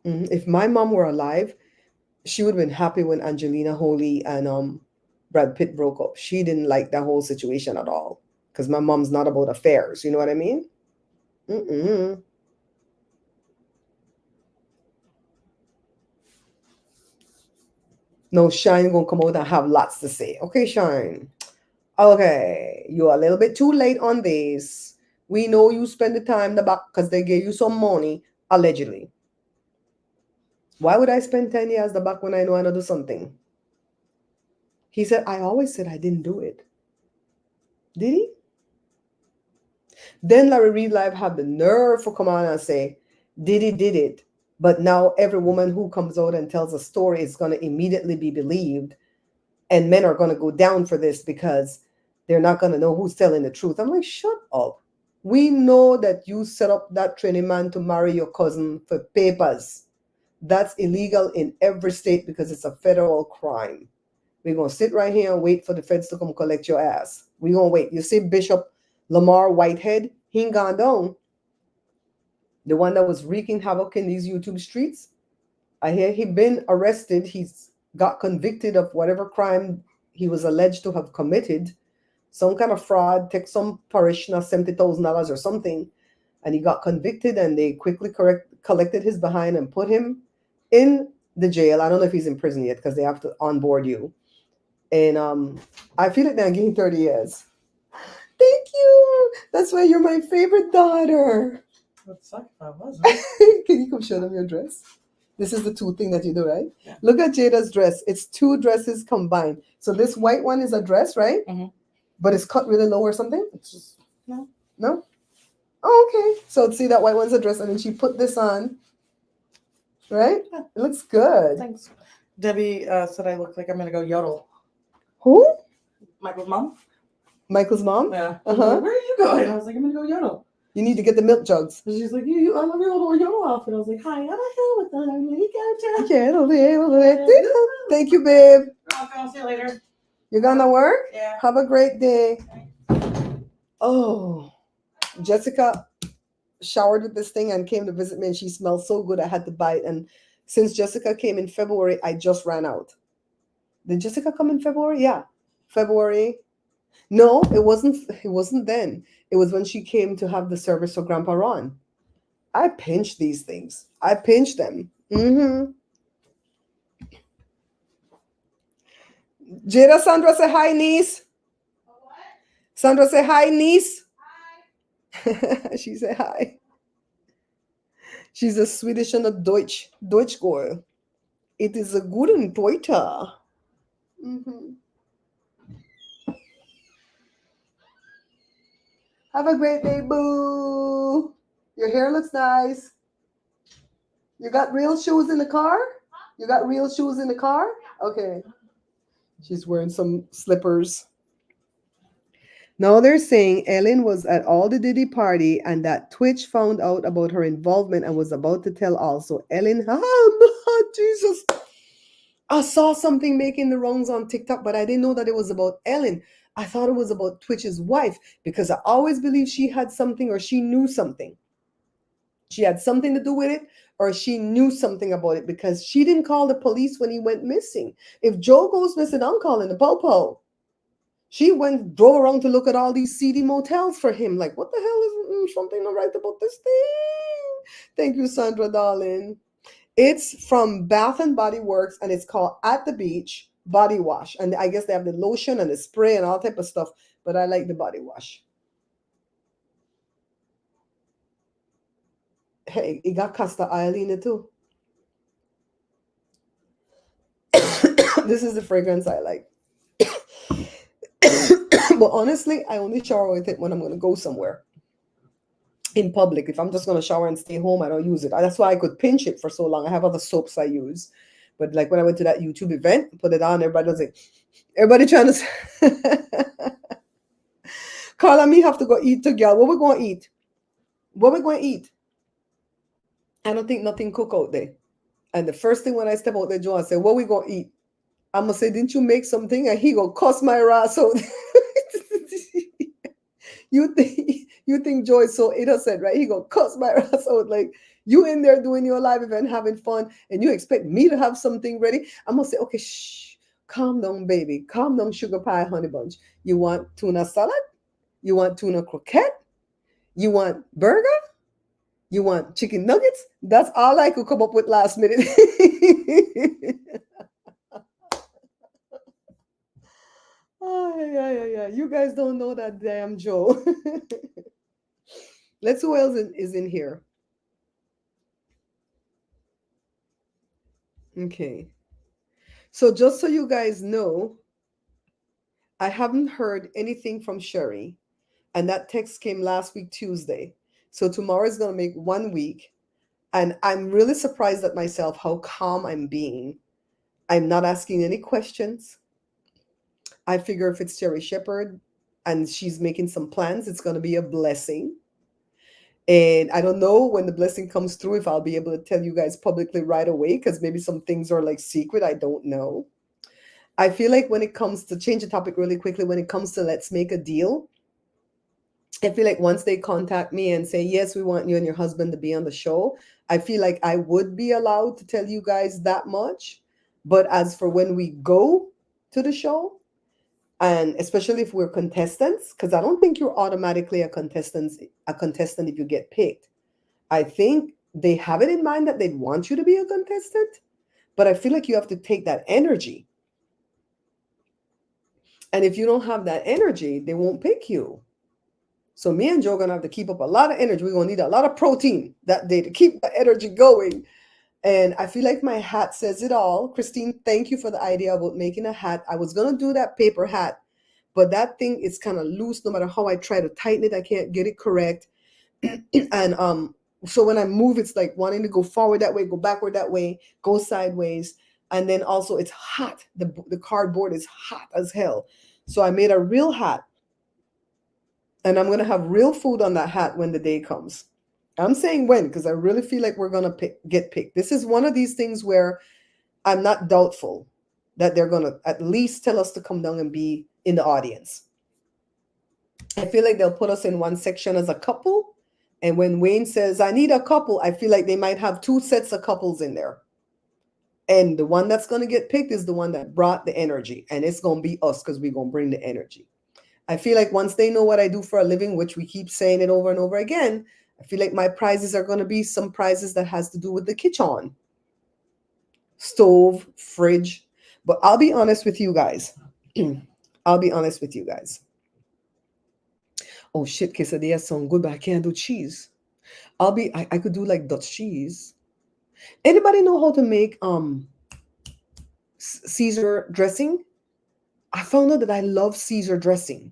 If my mom were alive, she would have been happy when Angelina Jolie and Brad Pitt broke up. She didn't like that whole situation at all. Because my mom's not about affairs. You know what I mean? Mm-mm. No, Shyne gonna come out and have lots to say. Okay, Shyne. Okay, you're a little bit too late on this. We know you spend the time in the back because they gave you some money, allegedly. Why would I spend 10 years the back when I know I know do something? He said, I always said I didn't do it. Did he? Then Larry Reid Live have the nerve to come on and say, Diddy did it. But now every woman who comes out and tells a story is going to immediately be believed. And men are going to go down for this because they're not going to know who's telling the truth. I'm like, shut up. We know that you set up that training man to marry your cousin for papers. That's illegal in every state because it's a federal crime. We're going to sit right here and wait for the feds to come collect your ass. We're going to wait. You see Bishop Lamar Whitehead? He ain't gone down. The one that was wreaking havoc in these YouTube streets. I hear he been arrested. He's got convicted of whatever crime he was alleged to have committed. Some kind of fraud, take some parishioner $70,000 or something. And he got convicted and they quickly collected his behind and put him in the jail. I don't know if he's in prison yet because they have to onboard you. And I feel like they're getting 30 years. Thank you. That's why you're my favorite daughter. Would suck if I wasn't. Can you come show them your dress? This is the two thing that you do, right? Yeah. Look at Jada's dress. It's two dresses combined. So this white one is a dress, right? Mm-hmm. But it's cut really low or something? It's just, no. No? Oh, okay. So see, that white one's a dress, and then she put this on. Right? Yeah. It looks good. Thanks. Debbie said I look like I'm going to go yodel. Who? Michael's mom. Michael's mom? Yeah. Uh-huh. Where are you going? I was like, I'm going to go yodel. You need to get the milk jugs. And she's like, I love your little yodel outfit. I was like, hi, I'm a hell with the helicopter. Thank you, babe. I'll see you later. You gonna work? Yeah. Have a great day. Oh, Jessica showered with this thing and came to visit me, and she smelled so good I had to buy it. And since Jessica came in February, I just ran out. Did Jessica come in February? Yeah, February. No, it wasn't. It wasn't then. It was when she came to have the service for Grandpa Ron. I pinched these things. I pinched them. Jada, Sandra, say hi, niece. Sandra, say hi, niece. She said hi. She's a Swedish and a Deutsch girl. It is a guten Deuter. Mhm. Have a great day, boo. Your hair looks nice. You got real shoes in the car? You got real shoes in the car? Okay. She's wearing some slippers. Now they're saying Ellen was at all the Diddy party and that Twitch found out about her involvement and was about to tell also. Ellen, Jesus. I saw something making the rounds on TikTok, but I didn't know that it was about Ellen. I thought it was about Twitch's wife because I always believed she had something or she knew something. She had something to do with it or she knew something about it because she didn't call the police when he went missing. If Joe goes missing, I'm calling the popo. She drove around to look at all these seedy motels for him. Like, what the hell is something not right about this thing? Thank you, Sandra, darling. It's from Bath and Body Works, and it's called At the Beach Body Wash. And I guess they have the lotion and the spray and all type of stuff, but I like the body wash. Hey, it got castor oil in it too. This is the fragrance I like. But honestly, I only shower with it when I'm going to go somewhere in public. If I'm just going to shower and stay home, I don't use it. That's why I could pinch it for so long. I have other soaps I use. But like when I went to that YouTube event, put it on, everybody was like, everybody trying to. Carla and me have to go eat together. What we going to eat? What we going to eat? I don't think nothing cook out there. And the first thing when I step out there, Joe, I say, what we going to eat? I'm going to say, didn't you make something? And he go cuss my ass out. you think Joy is so innocent, right? He go cuss my ass out. Like, you in there doing your live event, having fun, and you expect me to have something ready? I'm going to say, okay, shh, calm down, baby. Calm down, sugar pie, honey bunch. You want tuna salad? You want tuna croquette? You want burger? You want chicken nuggets? That's all I could come up with last minute. Oh, yeah. You guys don't know that damn Joe. Let's see who else is in here. Okay. So just so you guys know, I haven't heard anything from Sherry. And that text came last week, Tuesday. So tomorrow is going to make 1 week. And I'm really surprised at myself how calm I'm being. I'm not asking any questions. I figure if it's Sherry Shepherd and she's making some plans, it's going to be a blessing. And I don't know when the blessing comes through if I'll be able to tell you guys publicly right away because maybe some things are like secret. I don't know. I feel like when it comes to change the topic really quickly, when it comes to let's make a deal, I feel like once they contact me and say, yes, we want you and your husband to be on the show, I feel like I would be allowed to tell you guys that much. But as for when we go to the show, and especially if we're contestants, because I don't think you're automatically a contestant if you get picked. I think they have it in mind that they want you to be a contestant, but I feel like you have to take that energy. And if you don't have that energy, they won't pick you. So me and Joe are gonna have to keep up a lot of energy. We're gonna need a lot of protein that day to keep the energy going. And I feel like my hat says it all. Christine, thank you for the idea about making a hat. I was gonna do that paper hat, but that thing is kind of loose. No matter how I try to tighten it, I can't get it correct. And so when I move, it's like wanting to go forward that way, go backward that way, go sideways. And then also it's hot. The cardboard is hot as hell. So I made a real hat, and I'm gonna have real food on that hat when the day comes. I'm saying when because I really feel like we're gonna get picked. This is one of these things where I'm not doubtful that they're gonna at least tell us to come down and be in the audience. I feel like they'll put us in one section as a couple. And when Wayne says, I need a couple, I feel like they might have two sets of couples in there. And the one that's going to get picked is the one that brought the energy. And it's going to be us because we're going to bring the energy. I feel like once they know what I do for a living, which we keep saying it over and over again, I feel like my prizes are going to be some prizes that has to do with the kitchen. Stove, fridge. But I'll be honest with you guys. I'll be honest with you guys. Oh shit, quesadilla sound good, but I can't do cheese. I could do like Dutch cheese. Anybody know how to make Caesar dressing? I found out that I love Caesar dressing.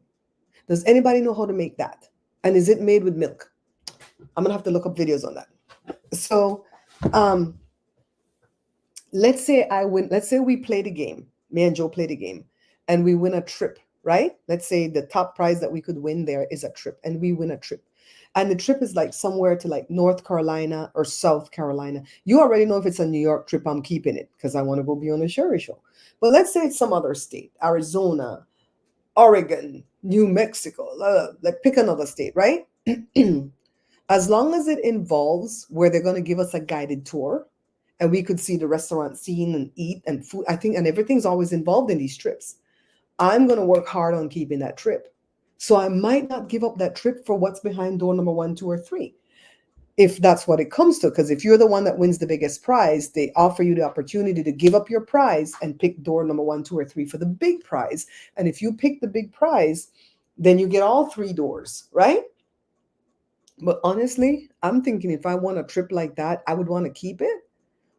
Does anybody know how to make that? And is it made with milk? I'm gonna have to look up videos on that. So, um, let's say I win. Let's say we play the game. Me and Joe play the game, and we win a trip. Right? Let's say the top prize that we could win there is a trip, and we win a trip. And the trip is like somewhere to like North Carolina or South Carolina. You already know if it's a New York trip, I'm keeping it because I want to go be on a Sherry show. But let's say it's some other state, Arizona, Oregon, New Mexico, like pick another state, right? As long as it involves where they're going to give us a guided tour and we could see the restaurant scene and eat and food, I think, and everything's always involved in these trips. I'm going to work hard on keeping that trip. So I might not give up that trip for what's behind door number one, two, or three, if that's what it comes to. Because if you're the one that wins the biggest prize, they offer you the opportunity to give up your prize and pick door number one, two, or three for the big prize. And if you pick the big prize, then you get all three doors, right? But honestly, I'm thinking if I want a trip like that, I would want to keep it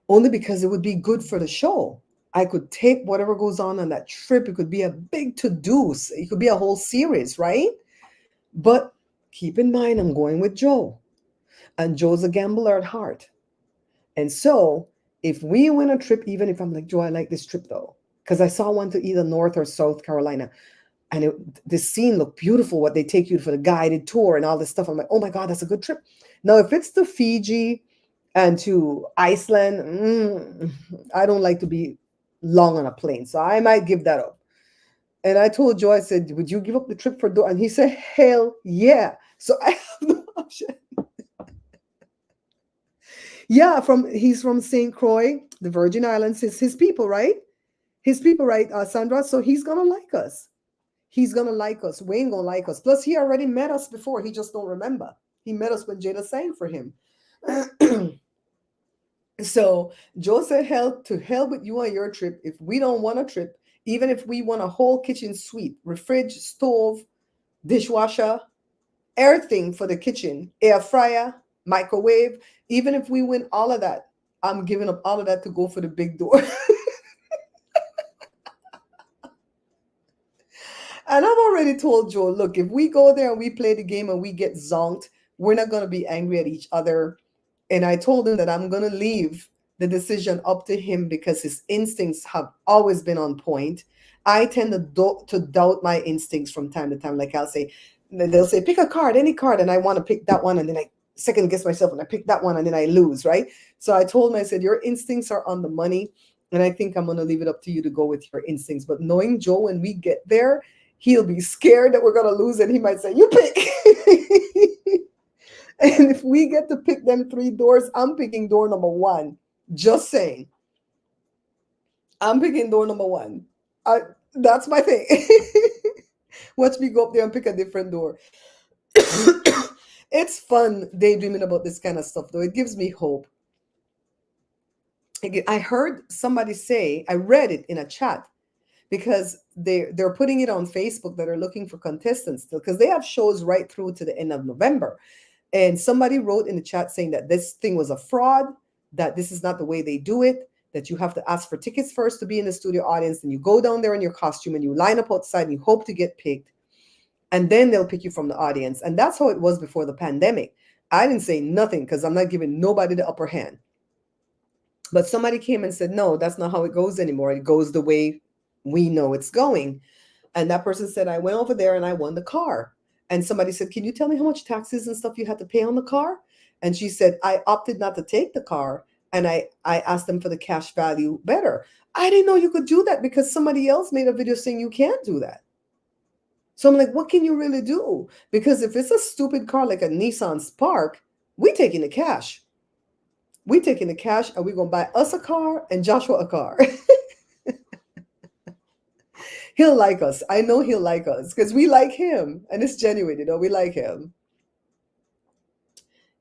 only because it would be good for the show. I could tape whatever goes on that trip. It could be a big to do. It could be a whole series, right? But keep in mind, I'm going with Joe, and Joe's a gambler at heart. And so, if we win a trip, even if I'm like, Joe, I like this trip though, because I saw one to either North or South Carolina, and this scene looked beautiful. What they take you for the guided tour and all this stuff. I'm like, oh my God, that's a good trip. Now, if it's to Fiji and to Iceland, I don't like to be long on a plane, so I might give that up. And I told Joe, I said, would you give up the trip for door? And he said, hell yeah. So I have no option. Yeah, he's from St. Croix, the Virgin Islands. His people, right? His people, right, Sandra? So he's gonna like us. He's gonna like us. Wayne gonna like us. Plus, he already met us before. He just don't remember. He met us when Jada sang for him. So Joe said, hell to hell with you on your trip. If we don't want a trip, even if we want a whole kitchen suite, refrige, stove, dishwasher, everything for the kitchen, air fryer, microwave, even if we win all of that, I'm giving up all of that to go for the big door. And I've already told Joe, look, if we go there and we play the game and we get zonked, we're not going to be angry at each other. And I told him that I'm going to leave the decision up to him because his instincts have always been on point. I tend to doubt my instincts from time to time. Like they'll say, pick a card, any card. And I want to pick that one. And then I second guess myself and I pick that one and then I lose, right? So I told him, I said, your instincts are on the money. And I think I'm going to leave it up to you to go with your instincts. But knowing Joe, when we get there, he'll be scared that we're going to lose. And he might say, you pick. And if we get to pick them three doors, I'm picking door number one. Just saying. I'm picking door number one. That's my thing. Watch me go up there and pick a different door. It's fun daydreaming about this kind of stuff, though. It gives me hope. I heard somebody say, I read it in a chat because they're putting it on Facebook that are looking for contestants still because they have shows right through to the end of November. And somebody wrote in the chat saying that this thing was a fraud, that this is not the way they do it, that you have to ask for tickets first to be in the studio audience, and you go down there in your costume and you line up outside and you hope to get picked, and then they'll pick you from the audience. And that's how it was before the pandemic. I didn't say nothing because I'm not giving nobody the upper hand. But somebody came and said, no, that's not how it goes anymore. It goes the way we know it's going. And that person said, I went over there and I won the car. And somebody said, can you tell me how much taxes and stuff you had to pay on the car? And she said, I opted not to take the car. And I asked them for the cash value better. I didn't know you could do that because somebody else made a video saying you can't do that. So I'm like, what can you really do? Because if it's a stupid car like a Nissan Spark, we taking the cash. We taking the cash and we're going to buy us a car and Joshua a car. He'll like us. I know he'll like us because we like him. And it's genuine, we like him.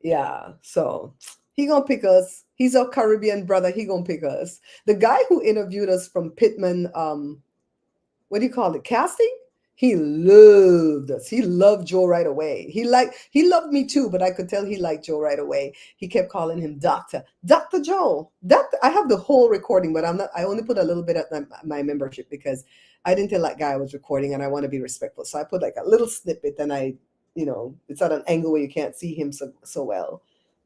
Yeah, so he gonna pick us. He's our Caribbean brother. He gonna pick us. The guy who interviewed us from Pittman, what do you call it, casting. He loved us. He loved Joe right away. He loved me too, but I could tell he liked Joe right away. He kept calling him Doctor Joe. Doctor. I have the whole recording, but I'm not. I only put a little bit at my membership because I didn't tell that guy I was recording, and I want to be respectful. So I put like a little snippet, and it's at an angle where you can't see him so well.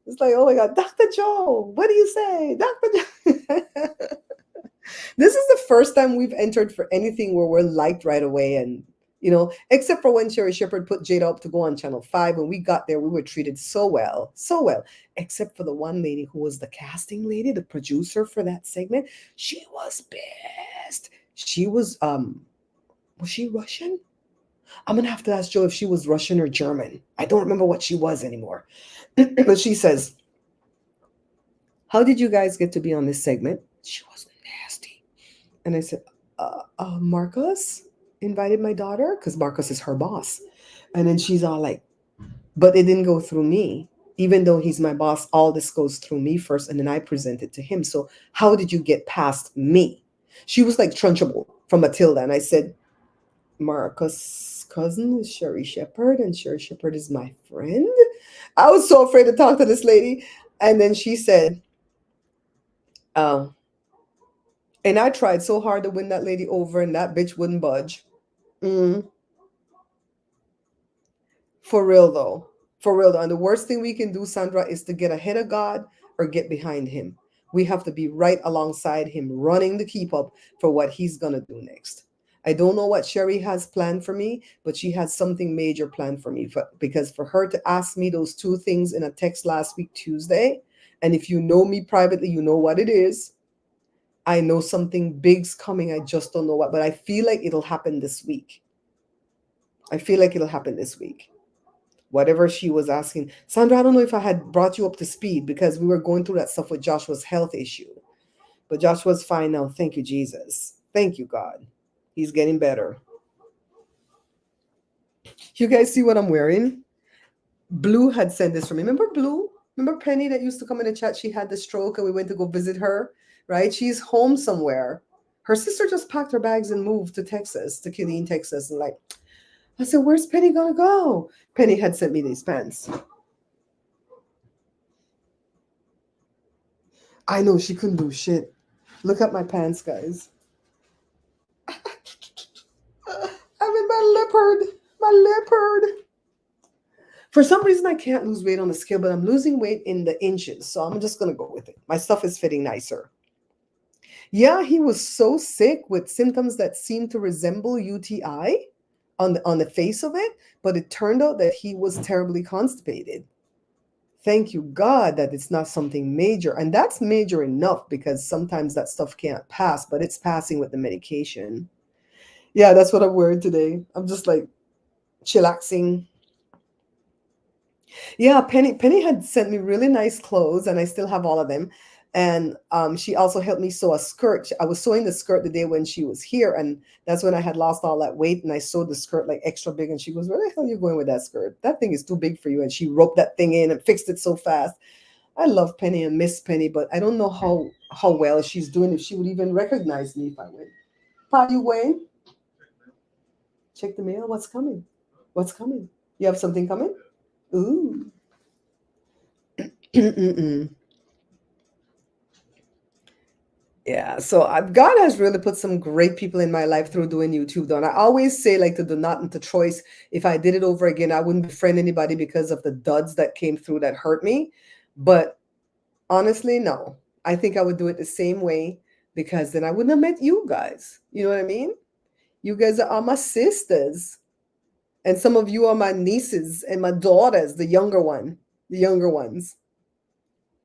It's like, oh my God, Doctor Joe. What do you say, Doctor Joe? This is the first time we've entered for anything where we're liked right away. And, except for when Sherry Shepherd put Jada up to go on Channel 5. When we got there, we were treated so well, so well. Except for the one lady who was the casting lady, the producer for that segment. She was pissed. Was she Russian? I'm going to have to ask Joe if she was Russian or German. I don't remember what she was anymore. But she says, how did you guys get to be on this segment? She was nasty. And I said, Marcos invited my daughter because Marcos is her boss. And then she's all like, but it didn't go through me. Even though he's my boss, all this goes through me first, and then I present it to him. So how did you get past me? She was like Trunchable from Matilda. And I said, Marcos' cousin is Sherry Shepherd, and Sherry Shepherd is my friend. I was so afraid to talk to this lady. And then she said, oh, and I tried so hard to win that lady over, and that bitch wouldn't budge. Mm, for real though. For real though. And the worst thing we can do, Sandra, is to get ahead of God or get behind him. We have to be right alongside him, running to keep up for what he's going to do next. I don't know what Sherry has planned for me, but she has something major planned for me. Because for her to ask me those two things in a text last week, Tuesday, and if you know me privately, you know what it is. I know something big's coming. I just don't know what, but I feel like it'll happen this week. I feel like it'll happen this week. Whatever she was asking. Sandra, I don't know if I had brought you up to speed because we were going through that stuff with Joshua's health issue. But Joshua's fine now. Thank you, Jesus. Thank you, God. He's getting better. You guys see what I'm wearing? Blue had sent this for me. Remember Blue? Remember Penny that used to come in the chat? She had the stroke and we went to go visit her, right? She's home somewhere. Her sister just packed her bags and moved to Texas, to Killeen, Texas. And I said, where's Penny gonna go? Penny had sent me these pants. I know she couldn't do shit. Look at my pants, guys. I'm in my leopard. My leopard. For some reason, I can't lose weight on the scale, but I'm losing weight in the inches. So I'm just going to go with it. My stuff is fitting nicer. Yeah, he was so sick with symptoms that seemed to resemble UTI on the face of it. But it turned out that he was terribly constipated. Thank you, God, that it's not something major. And that's major enough because sometimes that stuff can't pass, but it's passing with the medication. Yeah, that's what I'm wearing today. I'm just like chillaxing. Yeah, Penny had sent me really nice clothes, and I still have all of them. And she also helped me sew a skirt. I was sewing the skirt the day when she was here, and that's when I had lost all that weight, and I sewed the skirt like extra big. And she goes, "Where the hell are you going with that skirt? That thing is too big for you." And she roped that thing in and fixed it so fast. I love Penny and miss Penny, but I don't know how well she's doing. If she would even recognize me if I went. Pa, you going? Check the mail. What's coming? What's coming? You have something coming? Ooh. Yeah, so God has really put some great people in my life through doing YouTube, though. And I always say, like, to do not and to choice, if I did it over again, I wouldn't befriend anybody because of the duds that came through that hurt me. But honestly, no. I think I would do it the same way because then I wouldn't have met you guys. You know what I mean? You guys are all my sisters. And some of you are my nieces and my daughters, the younger ones,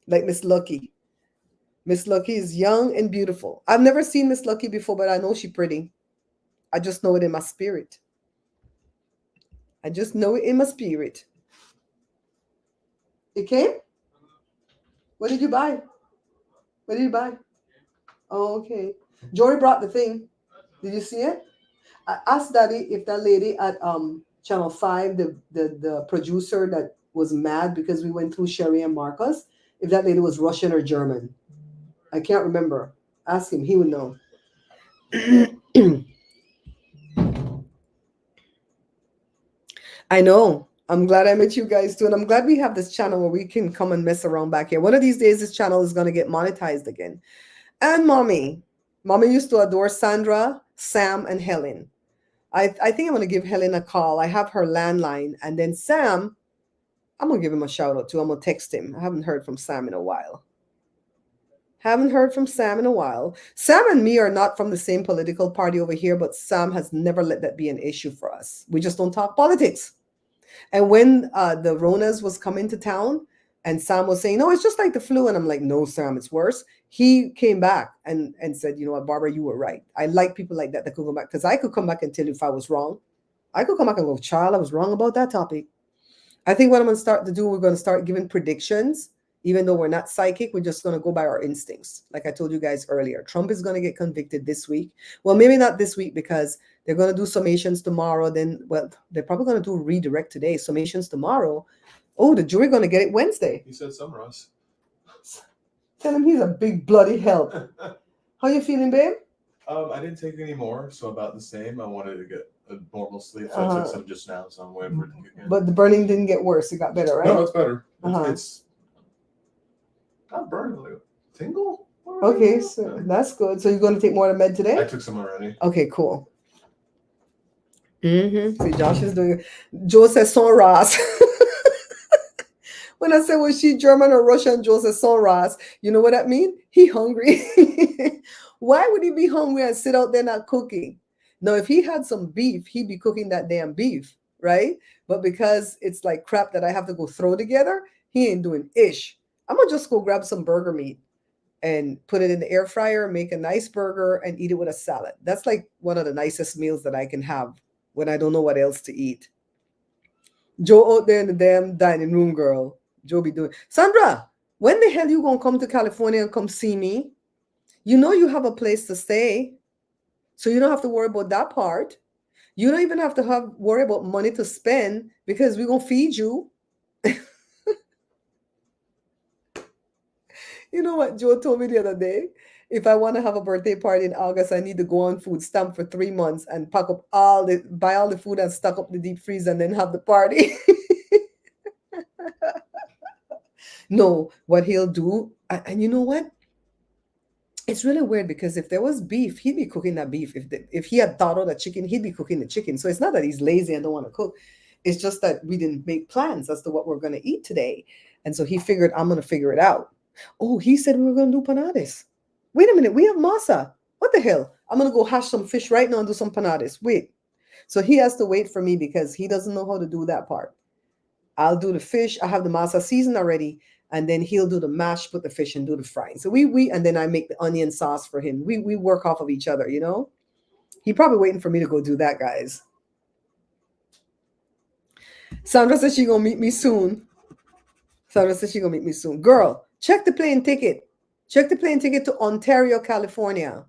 like Miss Lucky. Miss Lucky is young and beautiful. I've never seen Miss Lucky before, but I know she's pretty. I just know it in my spirit. I just know it in my spirit. It came? What did you buy? What did you buy? Oh, okay. Jory brought the thing. Did you see it? I asked Daddy if that lady at Channel 5, the producer that was mad because we went through Sherry and Marcus, if that lady was Russian or German. I can't remember. Ask him. He would know. I know. I'm glad I met you guys too. And I'm glad we have this channel where we can come and mess around back here. One of these days, this channel is going to get monetized again. And mommy. Mommy used to adore Sandra, Sam, and Helen. I think I'm going to give Helen a call. I have her landline. And then Sam, I'm going to give him a shout out too. I'm going to text him. I haven't heard from Sam in a while. Haven't heard from Sam in a while. Sam and me are not from the same political party over here, but Sam has never let that be an issue for us. We just don't talk politics. And when the Ronas was coming to town and Sam was saying, no, it's just like the flu. And I'm like, no, Sam, it's worse. He came back and said, you know what, Barbara, you were right. I like people like that could come back because I could come back and tell you if I was wrong. I could come back and go, child, I was wrong about that topic. I think what I'm going to start to do, we're going to start giving predictions. Even though we're not psychic, we're just going to go by our instincts. Like I told you guys earlier, Trump is going to get convicted this week. Well, maybe not this week because they're going to do summations tomorrow. Then, well, they're probably going to do a redirect today, summations tomorrow. Oh, the jury going to get it Wednesday. He said some, Ross. Tell him he's a big bloody help. How you feeling, babe? I didn't take any more, so about the same. I wanted to get a normal sleep, so I took some just now, so I'm waiting for it to kick in. But the burning didn't get worse. It got better, right? No, it's better. It's not burning, like a tingle. Okay, so that's good. So you're going to take more of the med today? I took some already. Okay, cool. See, Josh is doing it. Joe says son Ross. When I said, was she German or Russian? Joe says son Ross. You know what that means? He hungry. Why would he be hungry and sit out there not cooking? No, if he had some beef, he'd be cooking that damn beef, right? But because it's like crap that I have to go throw together, he ain't doing ish. I'm going to just go grab some burger meat and put it in the air fryer, make a nice burger, and eat it with a salad. That's like one of the nicest meals that I can have when I don't know what else to eat. Joe out there in the damn dining room, girl. Joe be doing. Sandra, when the hell you gonna come to California and come see me? You know you have a place to stay, so you don't have to worry about that part. You don't even have to worry about money to spend because we're gonna feed you. You know what Joe told me the other day? If I want to have a birthday party in August, I need to go on food stamp for 3 months and buy all the food and stock up the deep freeze and then have the party. No, what he'll do, and you know what? It's really weird because if there was beef, he'd be cooking that beef. If he had thought of the chicken, he'd be cooking the chicken. So it's not that he's lazy and don't want to cook. It's just that we didn't make plans as to what we're going to eat today. And so he figured, I'm going to figure it out. Oh, he said we were going to do panades. Wait a minute, we have masa. What the hell? I'm going to go hash some fish right now and do some panades. Wait. So he has to wait for me because he doesn't know how to do that part. I'll do the fish. I have the masa seasoned already. And then he'll do the mash, put the fish and do the frying. So and then I make the onion sauce for him. We work off of each other, you know? He probably waiting for me to go do that, guys. Sandra says she's going to meet me soon. Girl, check the plane ticket. Check the plane ticket to Ontario, California.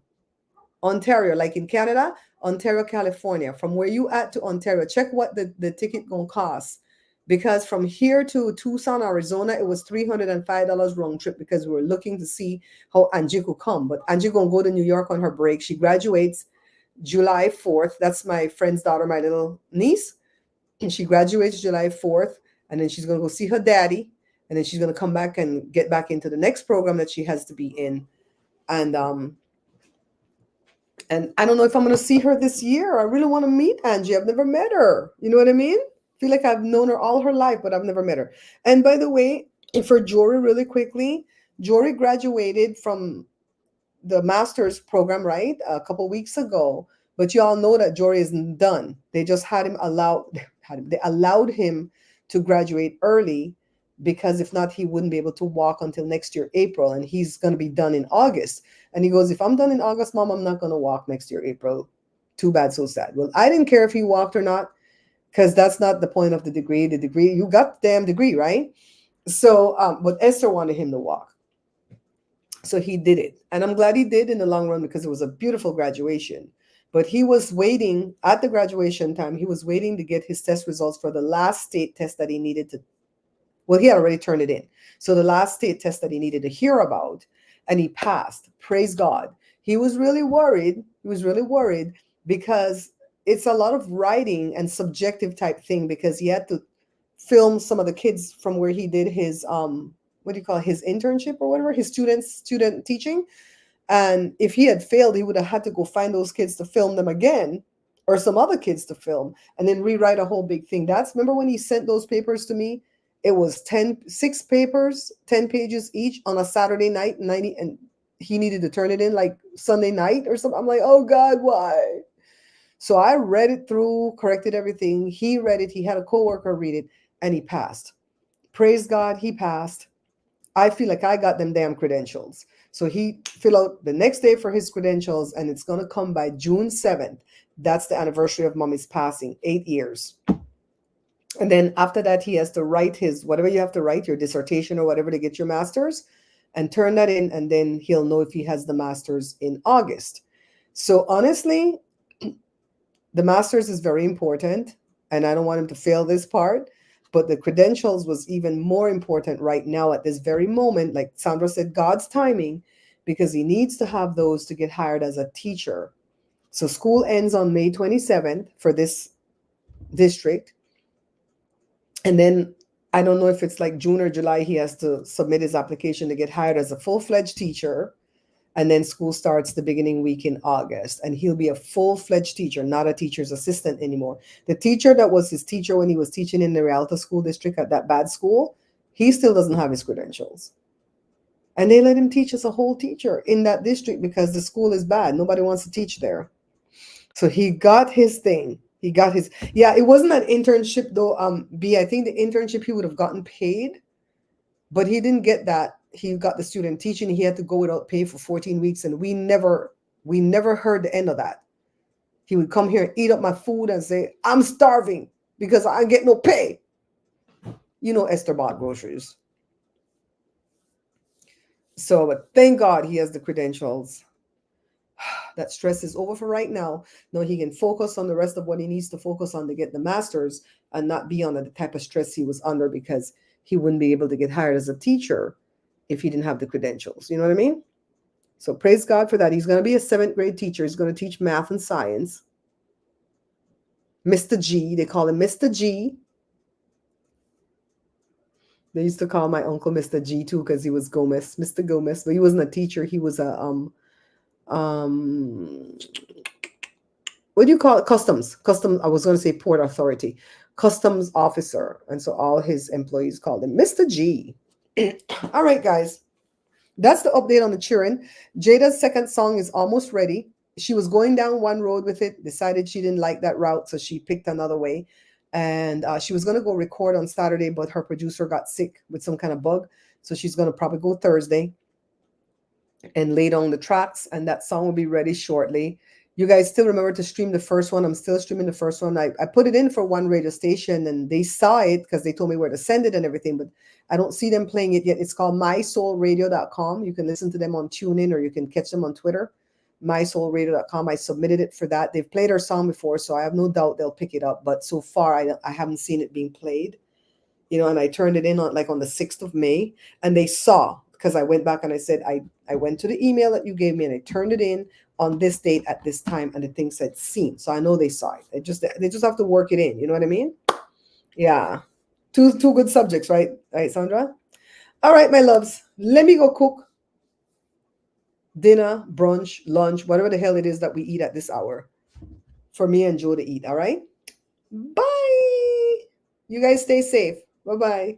Ontario, like in Canada, Ontario, California. From where you at to Ontario, check what the ticket going to cost. Because from here to Tucson, Arizona, it was $305 round trip because we were looking to see how Angie could come. But Angie going to go to New York on her break. She graduates July 4th. That's my friend's daughter, my little niece. And she graduates July 4th. And then she's going to go see her daddy. And then she's going to come back and get back into the next program that she has to be in. And I don't know if I'm going to see her this year. I really want to meet Angie. I've never met her. You know what I mean? Feel like I've known her all her life, but I've never met her. And by the way, for Jory, really quickly, Jory graduated from the master's program, right? A couple weeks ago. But you all know that Jory isn't done. They just had him they allowed him to graduate early because if not, he wouldn't be able to walk until next year, April. And he's going to be done in August. And he goes, if I'm done in August, Mom, I'm not going to walk next year, April. Too bad, so sad. Well, I didn't care if he walked or not. Because that's not the point of the degree. The degree, you got the damn degree, right? So, but Esther wanted him to walk. So he did it. And I'm glad he did in the long run because it was a beautiful graduation. But he was waiting at the graduation time. He was waiting to get his test results for the last state test that he needed to. Well, he had already turned it in. So the last state test that he needed to hear about. And he passed. Praise God. He was really worried. Because it's a lot of writing and subjective type thing because he had to film some of the kids from where he did his what do you call it, his internship or whatever, his student teaching. And if he had failed, he would have had to go find those kids to film them again, or some other kids to film, and then rewrite a whole big thing. That's, remember when he sent those papers to me? It was 6 papers, 10 pages each on a Saturday night, 90, and he needed to turn it in like Sunday night or something. I'm like, oh God, why? So I read it through, corrected everything. He read it. He had a coworker read it, and he passed. Praise God, he passed. I feel like I got them damn credentials. So he fill out the next day for his credentials, and it's going to come by June 7th. That's the anniversary of mommy's passing, 8 years. And then after that, he has to write his, whatever you have to write, your dissertation or whatever to get your master's, and turn that in. And then he'll know if he has the master's in August. So honestly, the master's is very important, and I don't want him to fail this part. But the credentials was even more important right now at this very moment. Like Sandra said, God's timing, because he needs to have those to get hired as a teacher. So school ends on May 27th for this district. And then I don't know if it's like June or July, he has to submit his application to get hired as a full-fledged teacher. And then school starts the beginning week in August, and he'll be a full-fledged teacher, not a teacher's assistant anymore. The teacher that was his teacher when he was teaching in the Rialto school district at that bad school, he still doesn't have his credentials. And they let him teach as a whole teacher in that district because the school is bad. Nobody wants to teach there. So he got his thing. He got his, yeah, it wasn't an internship though. B, I think the internship he would have gotten paid, but he didn't get that. He got the student teaching. He had to go without pay for 14 weeks. And we never heard the end of that. He would come here and eat up my food and say, I'm starving because I get no pay. You know, Esther bought groceries. So, but thank God he has the credentials. That stress is over for right now. Now he can focus on the rest of what he needs to focus on to get the master's and not be under the type of stress he was under because he wouldn't be able to get hired as a teacher if he didn't have the credentials. You know what I mean? So praise God for that. He's going to be a 7th grade teacher. He's going to teach math and science. Mr. G, they call him Mr. G. They used to call my uncle Mr. G too because he was Gomez, Mr. Gomez. But he wasn't a teacher. He was a what do you call it? Customs. I was going to say port authority. Customs officer. And so all his employees called him Mr. G. All right, guys. That's the update on the children. Jada's second song is almost ready. She was going down one road with it, decided she didn't like that route, so she picked another way. And she was going to go record on Saturday, but her producer got sick with some kind of bug. So she's going to probably go Thursday and lay down the tracks, and that song will be ready shortly. You guys still remember to stream the first one. I'm still streaming the first one. I put it in for one radio station, and they saw it because they told me where to send it and everything, but I don't see them playing it yet. It's called mysoulradio.com. You can listen to them on TuneIn, or you can catch them on Twitter, mysoulradio.com. I submitted it for that. They've played our song before, so I have no doubt they'll pick it up, but so far I haven't seen it being played. You know, and I turned it in on the 6th of May, and they saw, because I went back and I said, I went to the email that you gave me and I turned it in on this date at this time, and the thing said seen. So I know they saw it. They just have to work it in. You know what I mean? Yeah. Two good subjects, right? Right, Sandra? All right, my loves. Let me go cook dinner, brunch, lunch, whatever the hell it is that we eat at this hour for me and Joe to eat. All right? Bye. You guys stay safe. Bye-bye.